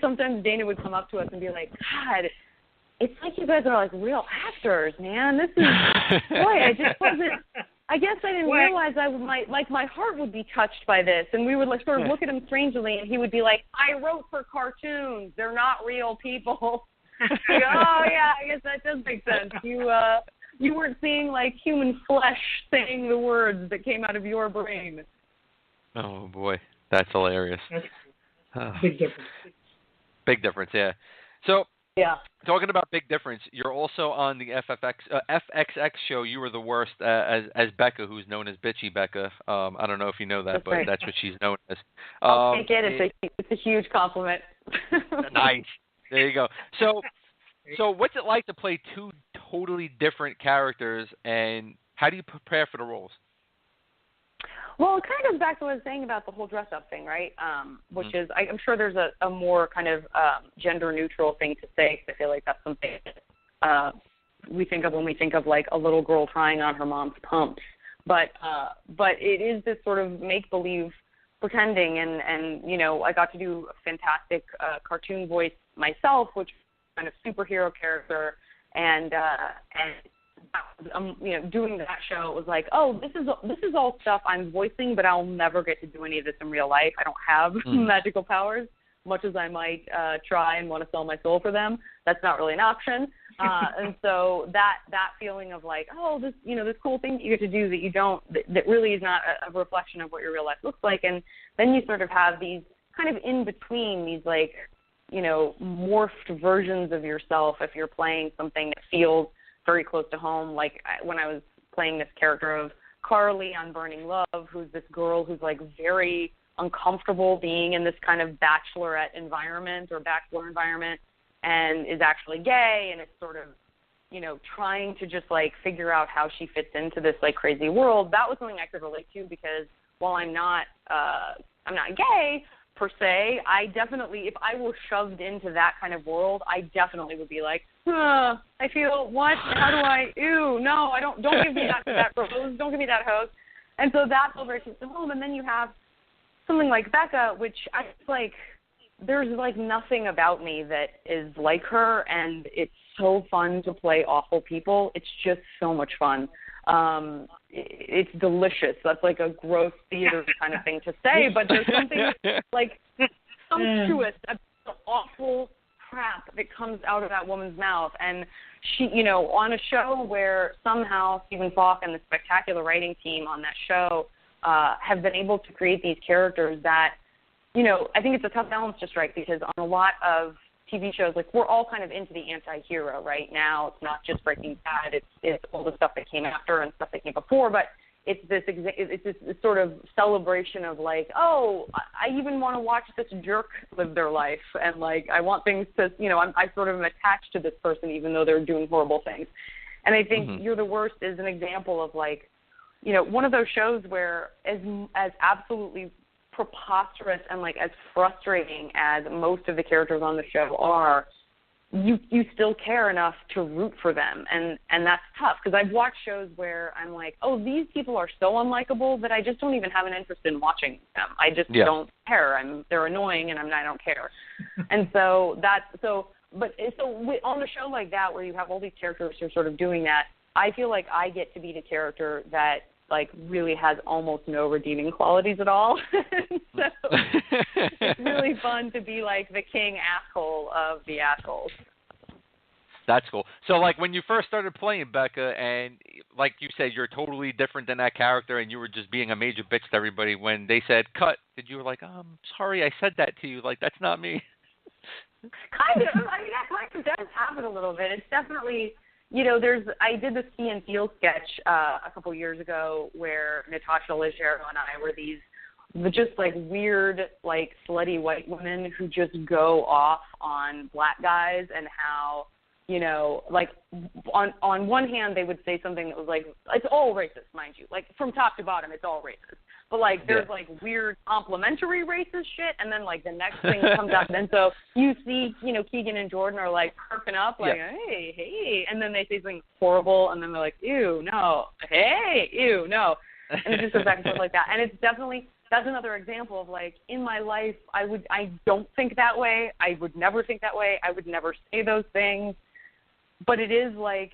sometimes Dana would come up to us and be like, God, it's like you guys are like real actors, man. This is, boy, I guess I didn't realize my heart would be touched by this. And we would like sort of look at him strangely, and he would be like, I wrote for cartoons. They're not real people. Like, oh yeah, I guess that does make sense. You weren't seeing like human flesh saying the words that came out of your brain. Oh boy, that's hilarious. Big difference. Big difference, yeah. So, yeah. Talking about big difference, you're also on the FXX show. You Were the Worst as Becca, who's known as Bitchy Becca. I don't know if you know that, but that's what she's known as. I'll take it. It's a huge compliment. Nice. There you go. So what's it like to play two totally different characters, and how do you prepare for the roles? Well, it kind of goes back to what I was saying about the whole dress-up thing, right? Which is, I'm sure there's a more kind of gender-neutral thing to say, because I feel like that's something we think of when we think of, like, a little girl trying on her mom's pumps. But it is this sort of make-believe pretending, and you know, I got to do a fantastic cartoon voice myself, which is kind of superhero character, and you know, doing that show, it was like, oh, this is all stuff I'm voicing, but I'll never get to do any of this in real life. I don't have magical powers, much as I might try and want to sell my soul for them. That's not really an option. And so that feeling of like, oh, this this cool thing that you get to do that you don't, that really is not a reflection of what your real life looks like. And then you sort of have these kind of in between, these like, morphed versions of yourself if you're playing something that feels very close to home. Like when I was playing this character of Carly on Burning Love, who's this girl who's like very uncomfortable being in this kind of bachelorette environment or bachelor environment, and is actually gay, and it's sort of, trying to just like figure out how she fits into this like crazy world. That was something I could relate to, because while I'm not gay per se, I definitely, if I were shoved into that kind of world, I definitely would be like, I feel, what? How do I, ew, no, I don't give me that rose, don't give me that hose. And so that's all very close to home. And then you have something like Becca, which I like, there's like nothing about me that is like her, and it's so fun to play awful people. It's just so much fun. It's delicious. That's like a gross theater kind of thing to say, but there's something like sumptuous about the awful crap that comes out of that woman's mouth. And she, on a show where somehow Stephen Falk and the spectacular writing team on that show have been able to create these characters that, I think it's a tough balance to strike, because on a lot of TV shows, like, we're all kind of into the anti-hero right now. It's not just Breaking Bad. It's all the stuff that came after and stuff that came before, but it's this sort of celebration of like, oh, I even want to watch this jerk live their life, and like I want things to, I sort of am attached to this person even though they're doing horrible things. And I think You're the Worst is an example of like, one of those shows where as absolutely preposterous and like as frustrating as most of the characters on the show are, you still care enough to root for them, and that's tough, because I've watched shows where I'm like, oh, these people are so unlikable that I just don't even have an interest in watching them. I just don't care. They're annoying, and I don't care. And so on a show like that where you have all these characters who are sort of doing that, I feel like I get to be the character that like really has almost no redeeming qualities at all. So it's really fun to be like the king asshole of the assholes. That's cool. So like when you first started playing Becca, and like you said, you're totally different than that character, and you were just being a major bitch to everybody. When they said cut, did you were like, sorry, I said that to you? Like, that's not me. Kind of. I mean, that kind of does happen a little bit. It's definitely, I did the Ski and Feel sketch a couple years ago where Natasha Leggero and I were these just like weird, like slutty white women who just go off on black guys, and how, like on one hand they would say something that was like, it's all racist, mind you, like from top to bottom it's all racist. But like there's like weird complimentary racist shit, and then like the next thing comes out, and then so you see, Keegan and Jordan are like perking up, like hey, and then they say something horrible, and then they're like, ew, no, hey, ew, no, and it just goes back and forth like that. And it's definitely, that's another example of like, in my life I don't think that way. I would never think that way. I would never say those things. But it is like,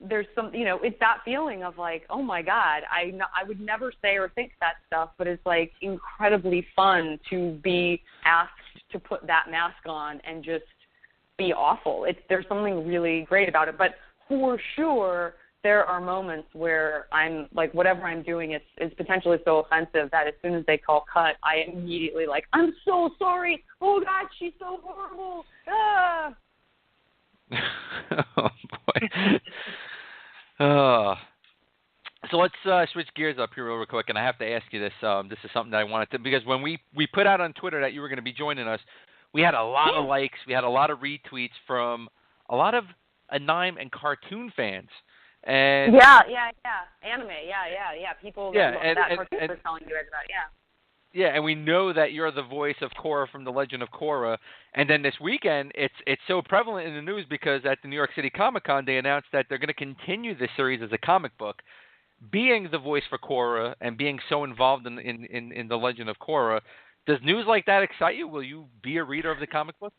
there's some, it's that feeling of like, oh my God, I would never say or think that stuff, but it's like incredibly fun to be asked to put that mask on and just be awful. There's something really great about it. But for sure, there are moments where I'm like, whatever I'm doing is potentially so offensive that as soon as they call cut, I immediately like, I'm so sorry. Oh God, she's so horrible. Ah. Oh boy. So let's switch gears up here real quick, and I have to ask you this. This is something that I wanted to, because when we put out on Twitter that you were going to be joining us, we had a lot of likes, we had a lot of retweets from a lot of anime and cartoon fans. And yeah, anime, yeah. People that cartoons are telling you guys about, Yeah, and we know that you're the voice of Korra from The Legend of Korra. And then this weekend, it's so prevalent in the news because at the New York City Comic Con, they announced that they're going to continue this series as a comic book. Being the voice for Korra and being so involved in The Legend of Korra, does news like that excite you? Will you be a reader of the comic book?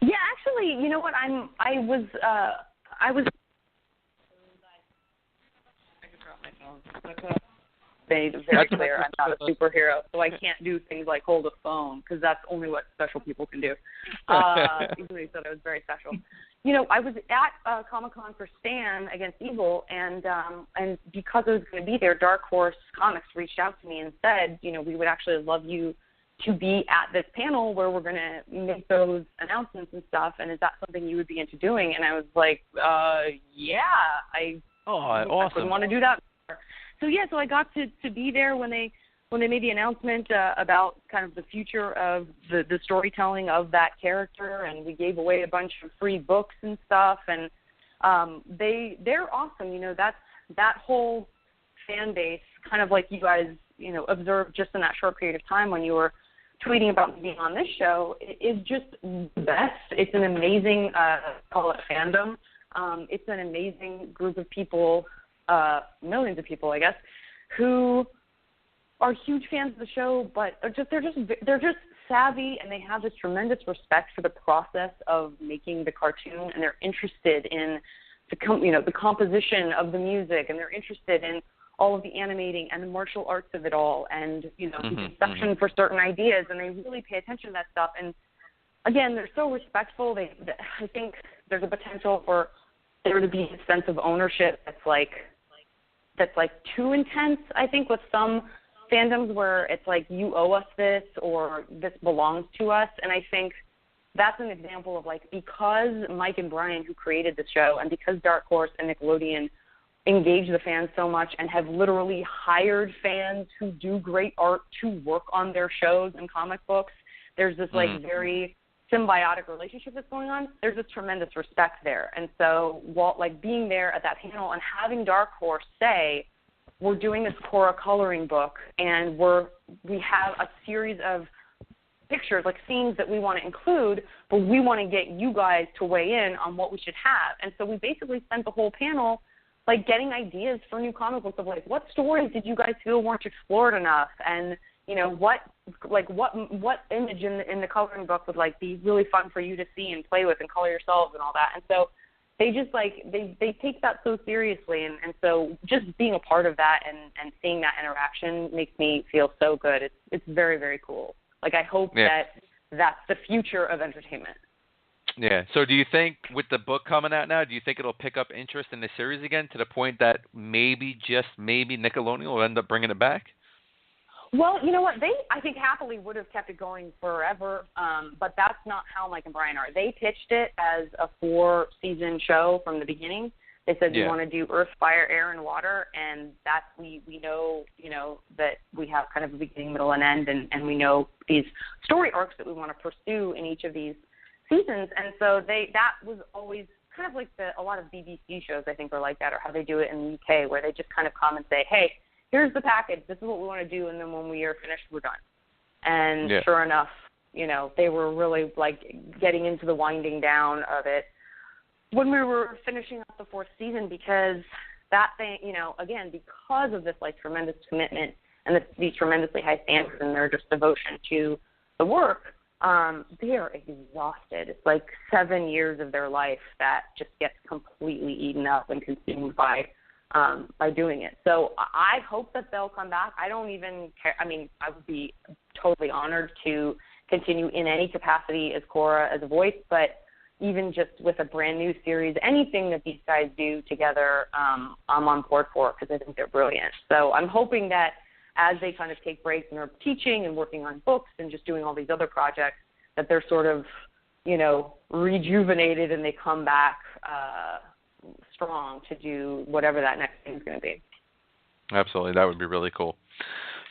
Yeah, actually, you know what? I was. I just dropped my phone. made very clear I'm not a superhero, so I can't do things like hold a phone because that's only what special people can do. Even though he said I was very special. You know, I was at Comic-Con for Stan Against Evil, and because I was going to be there, Dark Horse Comics reached out to me and said, you know, we would actually love you to be at this panel where we're going to make those announcements and stuff, and is that something you would be into doing? And I was like, yeah, I wouldn't want to do that. So yeah, so I got to be there when they made the announcement about kind of the future of the storytelling of that character, and we gave away a bunch of free books and stuff, and they're awesome. You know, that whole fan base, kind of like you guys, you know, observed just in that short period of time when you were tweeting about me being on this show, is just the best. It's an amazing, call it fandom. It's an amazing group of people, millions of people, I guess, who are huge fans of the show, but they're just savvy, and they have this tremendous respect for the process of making the cartoon, and they're interested in the composition of the music, and they're interested in all of the animating and the martial arts of it all, and the conception for certain ideas, and they really pay attention to that stuff. And again, they're so respectful. I think there's a potential for there to be a sense of ownership that's like too intense. I think with some fandoms where it's like, you owe us this, or this belongs to us. And I think that's an example of, like, because Mike and Brian, who created the show, and because Dark Horse and Nickelodeon engage the fans so much and have literally hired fans who do great art to work on their shows and comic books, there's this like very symbiotic relationship that's going on. There's this tremendous respect there. And so like being there at that panel and having Dark Horse say, we're doing this Korra coloring book, and we have a series of pictures, like scenes that we want to include, but we want to get you guys to weigh in on what we should have. And so we basically spent the whole panel like getting ideas for new comic books of like, what stories did you guys feel weren't explored enough? And, you know, what image in the coloring book would like be really fun for you to see and play with and color yourselves and all that. And so they just like, they take that so seriously. And so just being a part of that and seeing that interaction makes me feel so good. It's very, very cool. Like, I hope that that's the future of entertainment. Yeah. So do you think with the book coming out now, do you think it'll pick up interest in the series again to the point that maybe, just maybe, Nickelodeon will end up bringing it back? Well, you know what? They, I think, happily would have kept it going forever, but that's not how Mike and Brian are. They pitched it as a 4-season show from the beginning. They said, we want to do Earth, Fire, Air, and Water, and that's, we know, you know, that we have kind of a beginning, middle, and end, and we know these story arcs that we want to pursue in each of these seasons. And so that was always kind of like a lot of BBC shows, I think, are like that, or how they do it in the UK, where they just kind of come and say, hey, here's the package, this is what we want to do, and then when we are finished, we're done. And sure enough, you know, they were really like getting into the winding down of it when we were finishing up the 4th season, because that thing, you know, again, because of this like tremendous commitment and these tremendously high standards and their just devotion to the work, they are exhausted. It's like 7 years of their life that just gets completely eaten up and consumed by doing it. So I hope that they'll come back. I don't even care. I mean, I would be totally honored to continue in any capacity as Korra, as a voice, but even just with a brand new series, anything that these guys do together, I'm on board for, because I think they're brilliant. So I'm hoping that as they kind of take breaks and are teaching and working on books and just doing all these other projects, that they're sort of, you know, rejuvenated and they come back strong to do whatever that next thing is going to be. Absolutely. That would be really cool.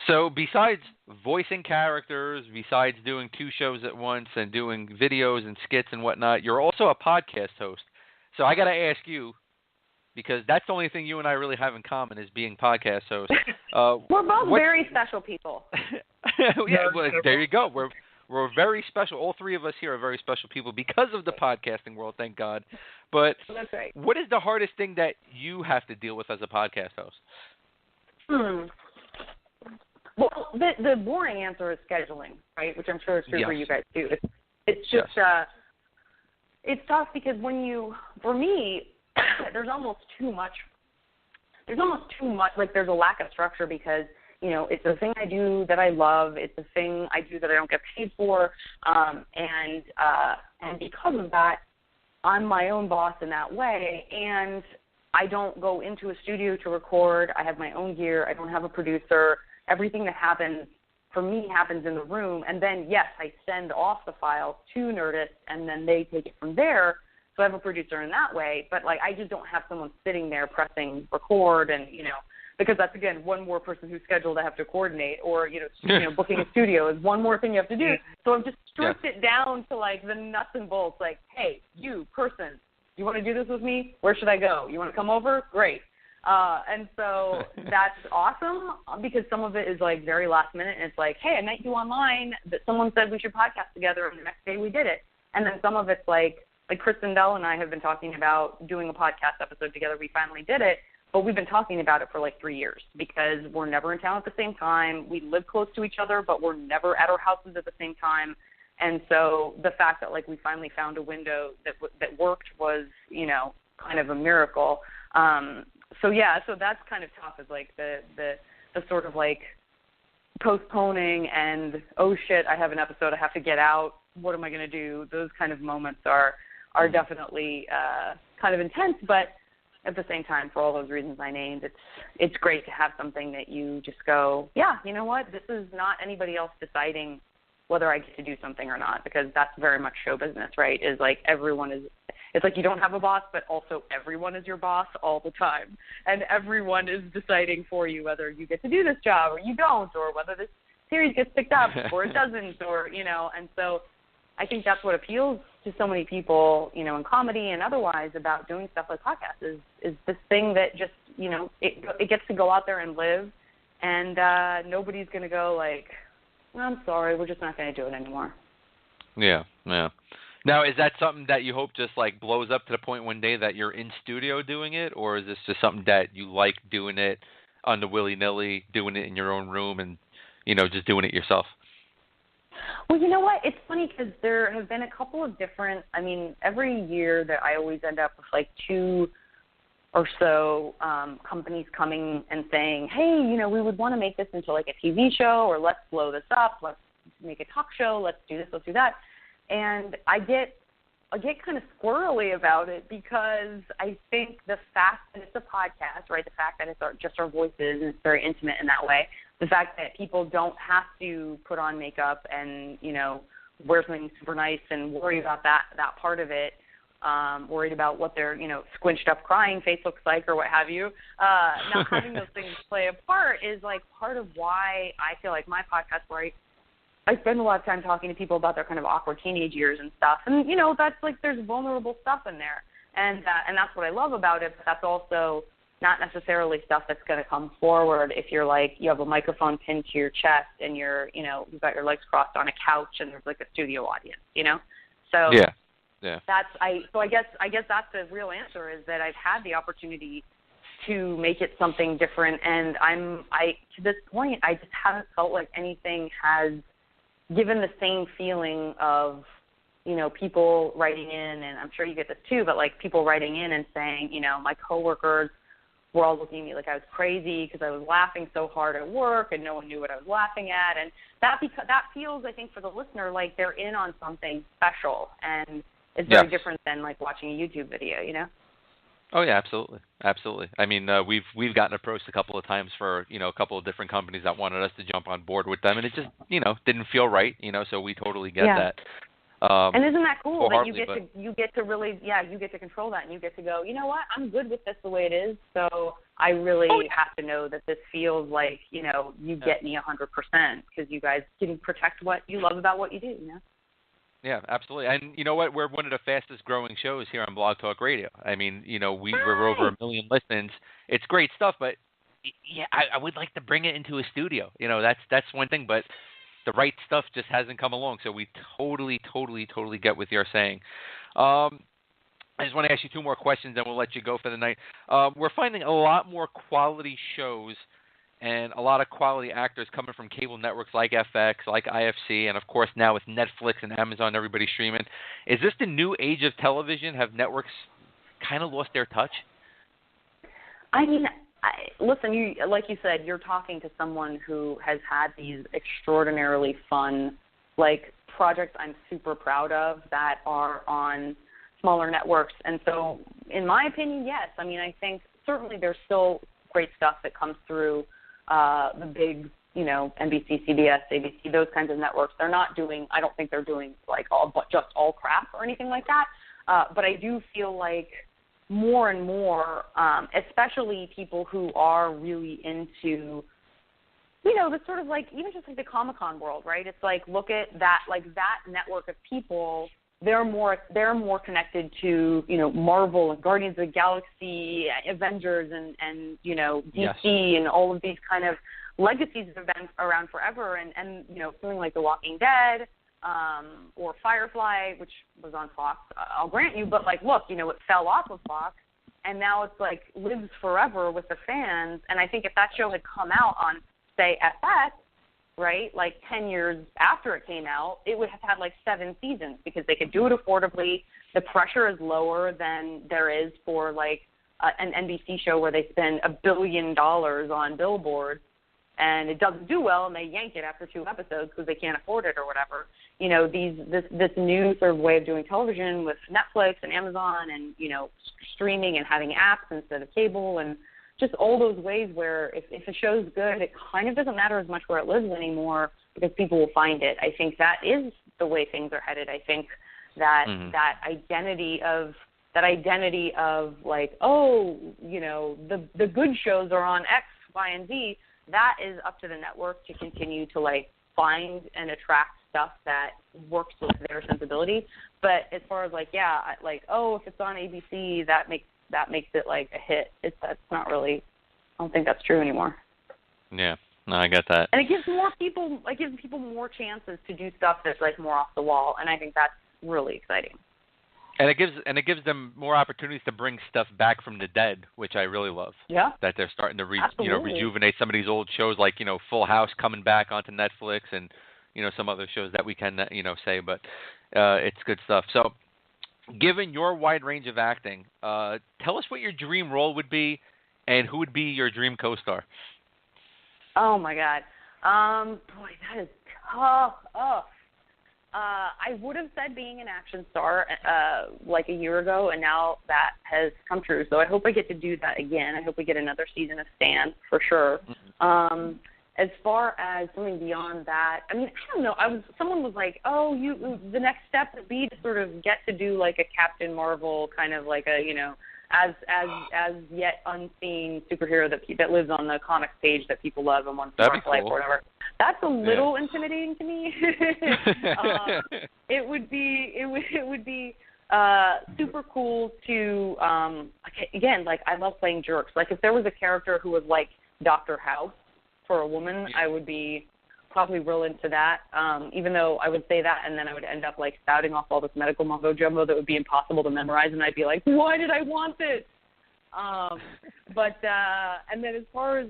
So besides voicing characters, besides doing 2 shows at once and doing videos and skits and whatnot, you're also a podcast host. So I got to ask you, because that's the only thing you and I really have in common is being podcast hosts. We're both very special people. Well, there you go. We're very special. All 3 of us here are very special people because of the podcasting world, thank God. But that's right. What is the hardest thing that you have to deal with as a podcast host? Well, the boring answer is scheduling, right? Which I'm sure is true for you guys too. It's just it's tough because for me, there's almost too much. Like, there's a lack of structure because it's a thing I do that I love. It's a thing I do that I don't get paid for. And because of that, I'm my own boss in that way. And I don't go into a studio to record. I have my own gear. I don't have a producer. Everything that happens for me happens in the room. And then, yes, I send off the files to Nerdist, and then they take it from there. So I have a producer in that way. But, I just don't have someone sitting there pressing record and, because that's, again, one more person who's scheduled to have to coordinate, or, booking a studio is one more thing you have to do. So I've just stripped it down to, the nuts and bolts, hey, you, person, you want to do this with me? Where should I go? You want to come over? Great. And so that's awesome, because some of it is, very last minute, and it's hey, I met you online, that someone said we should podcast together, and the next day we did it. And then some of it's like Kristen Bell and I have been talking about doing a podcast episode together. We finally did it. But we've been talking about it for 3 years, because we're never in town at the same time. We live close to each other, but we're never at our houses at the same time. And so the fact that we finally found a window that worked was, kind of a miracle. So that's kind of tough, is the sort of postponing and, oh shit, I have an episode I have to get out. What am I going to do? Those kind of moments are definitely kind of intense, but at the same time, for all those reasons I named, it's great to have something that you just go, yeah, you know what, this is not anybody else deciding whether I get to do something or not, because that's very much show business, right? Is everyone is, it's you don't have a boss, but also everyone is your boss all the time, and everyone is deciding for you whether you get to do this job or you don't, or whether this series gets picked up or it doesn't, or and so I think that's what appeals to so many people, in comedy and otherwise, about doing stuff like podcasts is this thing that just, it gets to go out there and live, and nobody's going to go I'm sorry, we're just not going to do it anymore. Yeah. Now, is that something that you hope just blows up to the point one day that you're in studio doing it, or is this just something that you like doing it on the willy-nilly, doing it in your own room and, just doing it yourself? Well, you know what? It's funny, because there have been a couple of different, every year that I always end up with 2 or so companies coming and saying, hey, we would want to make this into a TV show, or let's blow this up, let's make a talk show, let's do this, let's do that. And I get kind of squirrely about it, because I think the fact that it's a podcast, right, the fact that it's just our voices, and it's very intimate in that way, the fact that people don't have to put on makeup and, wear something super nice and worry about that part of it, worried about what their, squinched up crying face looks like or what have you. Not having those things play a part is part of why I feel like my podcast, where I spend a lot of time talking to people about their kind of awkward teenage years and stuff. And, that's there's vulnerable stuff in there. And that's what I love about it. But that's also not necessarily stuff that's going to come forward if you're you have a microphone pinned to your chest and you're, you've got your legs crossed on a couch and there's a studio audience, So yeah. I guess that's the real answer, is that I've had the opportunity to make it something different, and to this point I just haven't felt like anything has given the same feeling of, people writing in, and I'm sure you get this too, but people writing in and saying, my coworkers were all looking at me like I was crazy because I was laughing so hard at work and no one knew what I was laughing at. And that feels, I think, for the listener, like they're in on something special, and it's very different than watching a YouTube video, Oh yeah, absolutely. I mean, we've gotten approached a couple of times for a couple of different companies that wanted us to jump on board with them, and it just didn't feel right, so we totally get that. And isn't that cool that you get to really you get to control that, and you get to go, you know what, I'm good with this the way it is, so I really have to know that this feels like you get me 100%, because you guys can protect what you love about what you do, Yeah, absolutely. And you know what? We're one of the fastest growing shows here on Blog Talk Radio. I mean, we're over 1 million listens. It's great stuff, but I would like to bring it into a studio. That's one thing, but the right stuff just hasn't come along. So we totally get what you're saying. I just want to ask you 2 more questions, and we'll let you go for the night. We're finding a lot more quality shows and a lot of quality actors coming from cable networks like FX, like IFC, and of course now with Netflix and Amazon, everybody streaming. Is this the new age of television? Have networks kind of lost their touch? I mean, Listen, like you said, you're talking to someone who has had these extraordinarily fun, like, projects I'm super proud of that are on smaller networks. And so, in my opinion, yes. I mean, I think certainly there's still great stuff that comes through the big, NBC, CBS, ABC, those kinds of networks. They're not doing, I don't think they're doing, like, just all crap or anything like that. But I do feel like more and more, especially people who are really into, the sort of like, even just like the Comic-Con world, right? It's like, look at that, like that network of people, they're more connected to, Marvel and Guardians of the Galaxy, Avengers and DC Yes. and all of these kind of legacies that have been around forever and something like The Walking Dead, or Firefly, which was on Fox, I'll grant you, but like, look, it fell off of Fox, and now it's like lives forever with the fans. And I think if that show had come out on, say, FX, right, like 10 years after it came out, it would have had like 7 seasons because they could do it affordably. The pressure is lower than there is for like an NBC show where they spend $1 billion on billboards, and it doesn't do well, and they yank it after 2 episodes because they can't afford it or whatever. This new sort of way of doing television with Netflix and Amazon and, streaming and having apps instead of cable, and just all those ways where if a show's good, it kind of doesn't matter as much where it lives anymore because people will find it. I think that is the way things are headed. I think that that identity of like, the good shows are on X, Y, and Z, that is up to the network to continue to like find and attract stuff that works with their sensibility. But as far as like, if it's on ABC, that makes it like a hit. That's not really, I don't think that's true anymore. Yeah, no, I get that. And it gives people more chances to do stuff that's like more off the wall, and I think that's really exciting. And it gives them more opportunities to bring stuff back from the dead, which I really love. Yeah. That they're starting to Absolutely. rejuvenate some of these old shows like, Full House coming back onto Netflix and, some other shows that we can, say, but it's good stuff. So, given your wide range of acting, tell us what your dream role would be and who would be your dream co-star. Oh my God. Boy, that is tough. I would have said being an action star like a year ago, and now that has come true. So I hope I get to do that again. I hope we get another season of Stan for sure. As far as something beyond that, I mean, I don't know. Someone was like, the next step would be to sort of get to do like a Captain Marvel kind of like a, as yet unseen superhero that lives on the comics page that people love and want to watch life or whatever. That's a little intimidating to me. It would be super cool to again, like I love playing jerks. Like if there was a character who was like Dr. House for a woman, I would be probably real into that, even though I would say that and then I would end up like spouting off all this medical mumbo jumbo that would be impossible to memorize, and I'd be like, why did I want this? And then as far as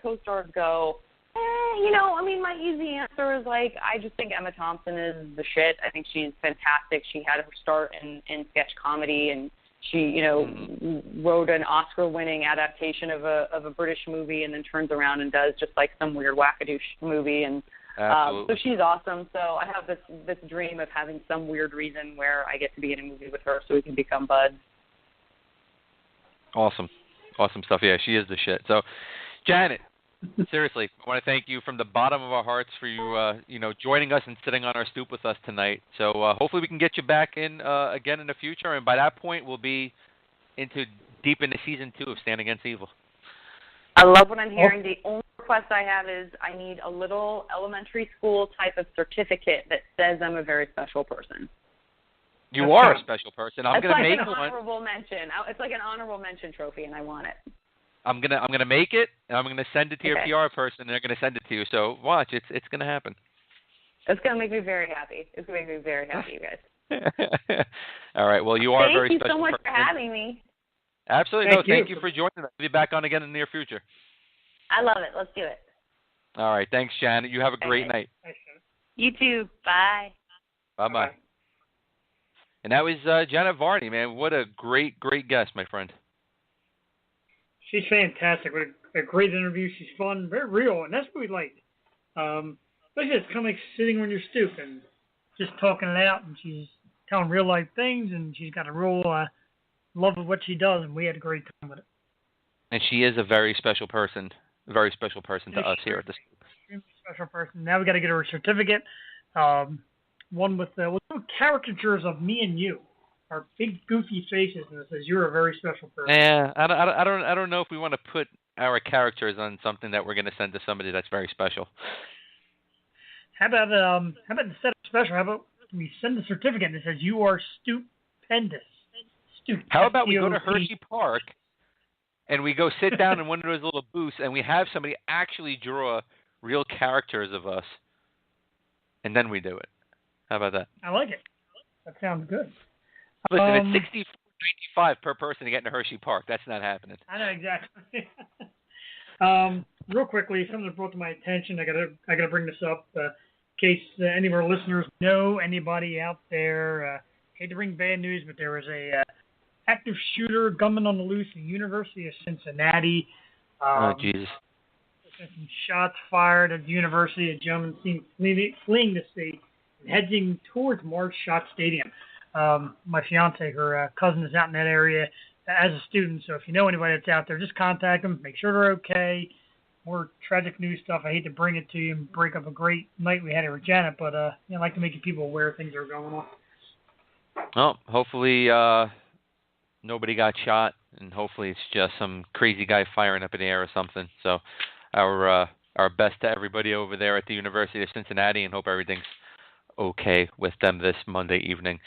co-stars go, I mean, my easy answer is like, I just think Emma Thompson is the shit. I think she's fantastic. She had her start in sketch comedy, and she, wrote an Oscar-winning adaptation of a British movie, and then turns around and does just like some weird wackadoosh movie, and so she's awesome. So I have this dream of having some weird reason where I get to be in a movie with her, so we can become buds. Awesome stuff. Yeah, she is the shit. So, Janet, seriously, I want to thank you from the bottom of our hearts for you, joining us and sitting on our stoop with us tonight. So hopefully we can get you back in again in the future, and by that point we'll be deep into season 2 of Stand Against Evil. I love what I'm hearing. The only request I have is I need a little elementary school type of certificate that says I'm a very special person. You are a special person. I'm going to make one. Honorable mention. It's like an honorable mention trophy, and I want it. I'm gonna make it, and I'm gonna send it to your PR person, and they're gonna send it to you. So watch, it's gonna happen. It's gonna make me very happy. It's gonna make me very happy, you guys. All right. Well, you are very special. Thank you so much for having me. Absolutely. Thank you for joining us. We'll be back on again in the near future. I love it. Let's do it. All right. Thanks, Janet. You have a great night. You too. Bye. Bye-bye. And that was Janet Varney, man. What a great guest, my friend. She's fantastic. What a great interview. She's fun, very real, and that's what we like. Especially it's kind of like sitting on your stoop and just talking it out, and she's telling real life things, and she's got a real love of what she does, and we had a great time with it. And she is a very special person to us here at the Stoop. Extremely special person. Now we got to get her a certificate. One with caricatures of me and you. Our big goofy faces, and it says you're a very special person. Yeah, I don't know if we want to put our characters on something that we're going to send to somebody that's very special. How about instead of special, how about we send a certificate that says you are stupendous. How about we go to Hershey Park and we go sit down in one of those little booths and we have somebody actually draw real characters of us, and then we do it. How about that? I like it. That sounds good. Listen, it's $64.95 per person to get into Hershey Park. That's not happening. I know exactly. Real quickly, something that brought to my attention. I gotta bring this up in case any of our listeners know anybody out there. Hate to bring bad news, but there was a active shooter, gunman on the loose at the University of Cincinnati. Oh Jesus! Some shots fired at the university. A gentleman seen fleeing the state and heading towards Marsh Shot Stadium. My fiance, her cousin, is out in that area as a student. So if you know anybody that's out there, just contact them. Make sure they're okay. More tragic news stuff. I hate to bring it to you and break up a great night we had here with Janet, but I like to make you people aware of things that are going on. Well, hopefully nobody got shot, and hopefully it's just some crazy guy firing up in the air or something. So our best to everybody over there at the University of Cincinnati, and hope everything's okay with them this Monday evening.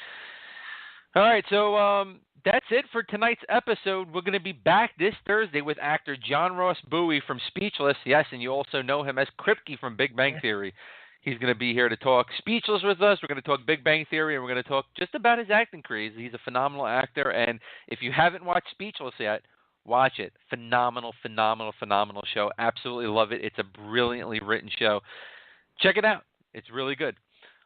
All right, so that's it for tonight's episode. We're going to be back this Thursday with actor John Ross Bowie from Speechless. Yes, and you also know him as Kripke from Big Bang Theory. He's going to be here to talk Speechless with us. We're going to talk Big Bang Theory, and we're going to talk just about his acting career. He's a phenomenal actor, and if you haven't watched Speechless yet, watch it. Phenomenal, phenomenal, phenomenal show. Absolutely love it. It's a brilliantly written show. Check it out. It's really good.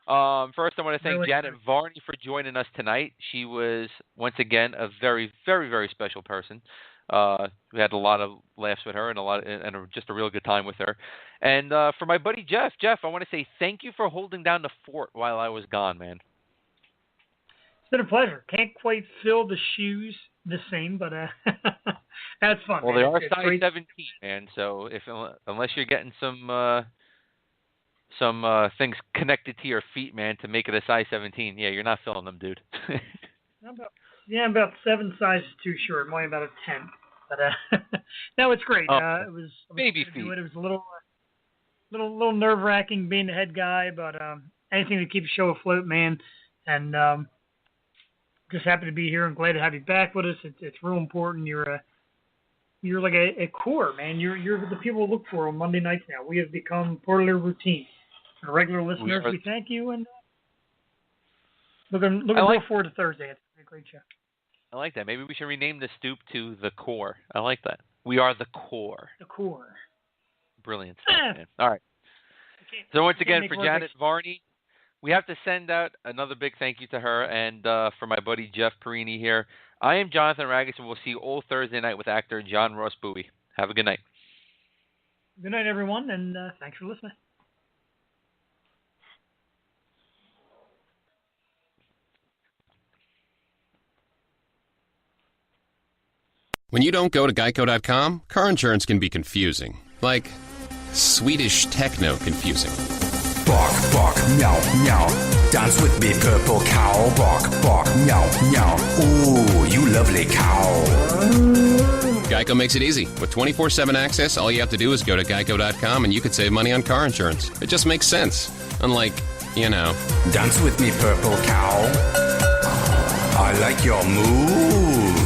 First, I want to thank Janet Varney for joining us tonight. She was, once again, a very, very, very special person. We had a lot of laughs with her and just a real good time with her. And for my buddy Jeff, I want to say thank you for holding down the fort while I was gone, man. It's been a pleasure. Can't quite fill the shoes the same, but that's fun. Well, man. they are it's size great. 17, man. So unless you're getting some things connected to your feet, man, to make it a size 17, yeah, you're not filling them, dude. about 7 sizes too short. Mine about a 10. But no, it's great. It was baby feet. It was a little nerve-wracking being the head guy, but anything to keep the show afloat, man. And just happy to be here. I'm glad to have you back with us. It's real important. You're like a core, man. You're the people to look for on Monday nights now. We have become part of their routine. For regular listeners, we thank you, and looking forward to Thursday. It's a great show. I like that. Maybe we should rename the Stoop to The Core. I like that. We are The Core. The Core. Brilliant stuff, man. All right. So once again, for Janet Varney, we have to send out another big thank you to her, and for my buddy Jeff Porrini here. I am Jonathan Ragus, and we'll see you all Thursday night with actor John Ross Bowie. Have a good night. Good night, everyone, and thanks for listening. When you don't go to Geico.com, car insurance can be confusing. Like Swedish techno confusing. Bark, bark, meow, meow. Dance with me, purple cow. Bark, bark, meow, meow. Ooh, you lovely cow. Geico makes it easy. With 24/7 access, all you have to do is go to Geico.com and you could save money on car insurance. It just makes sense. Unlike, Dance with me, purple cow. I like your moves.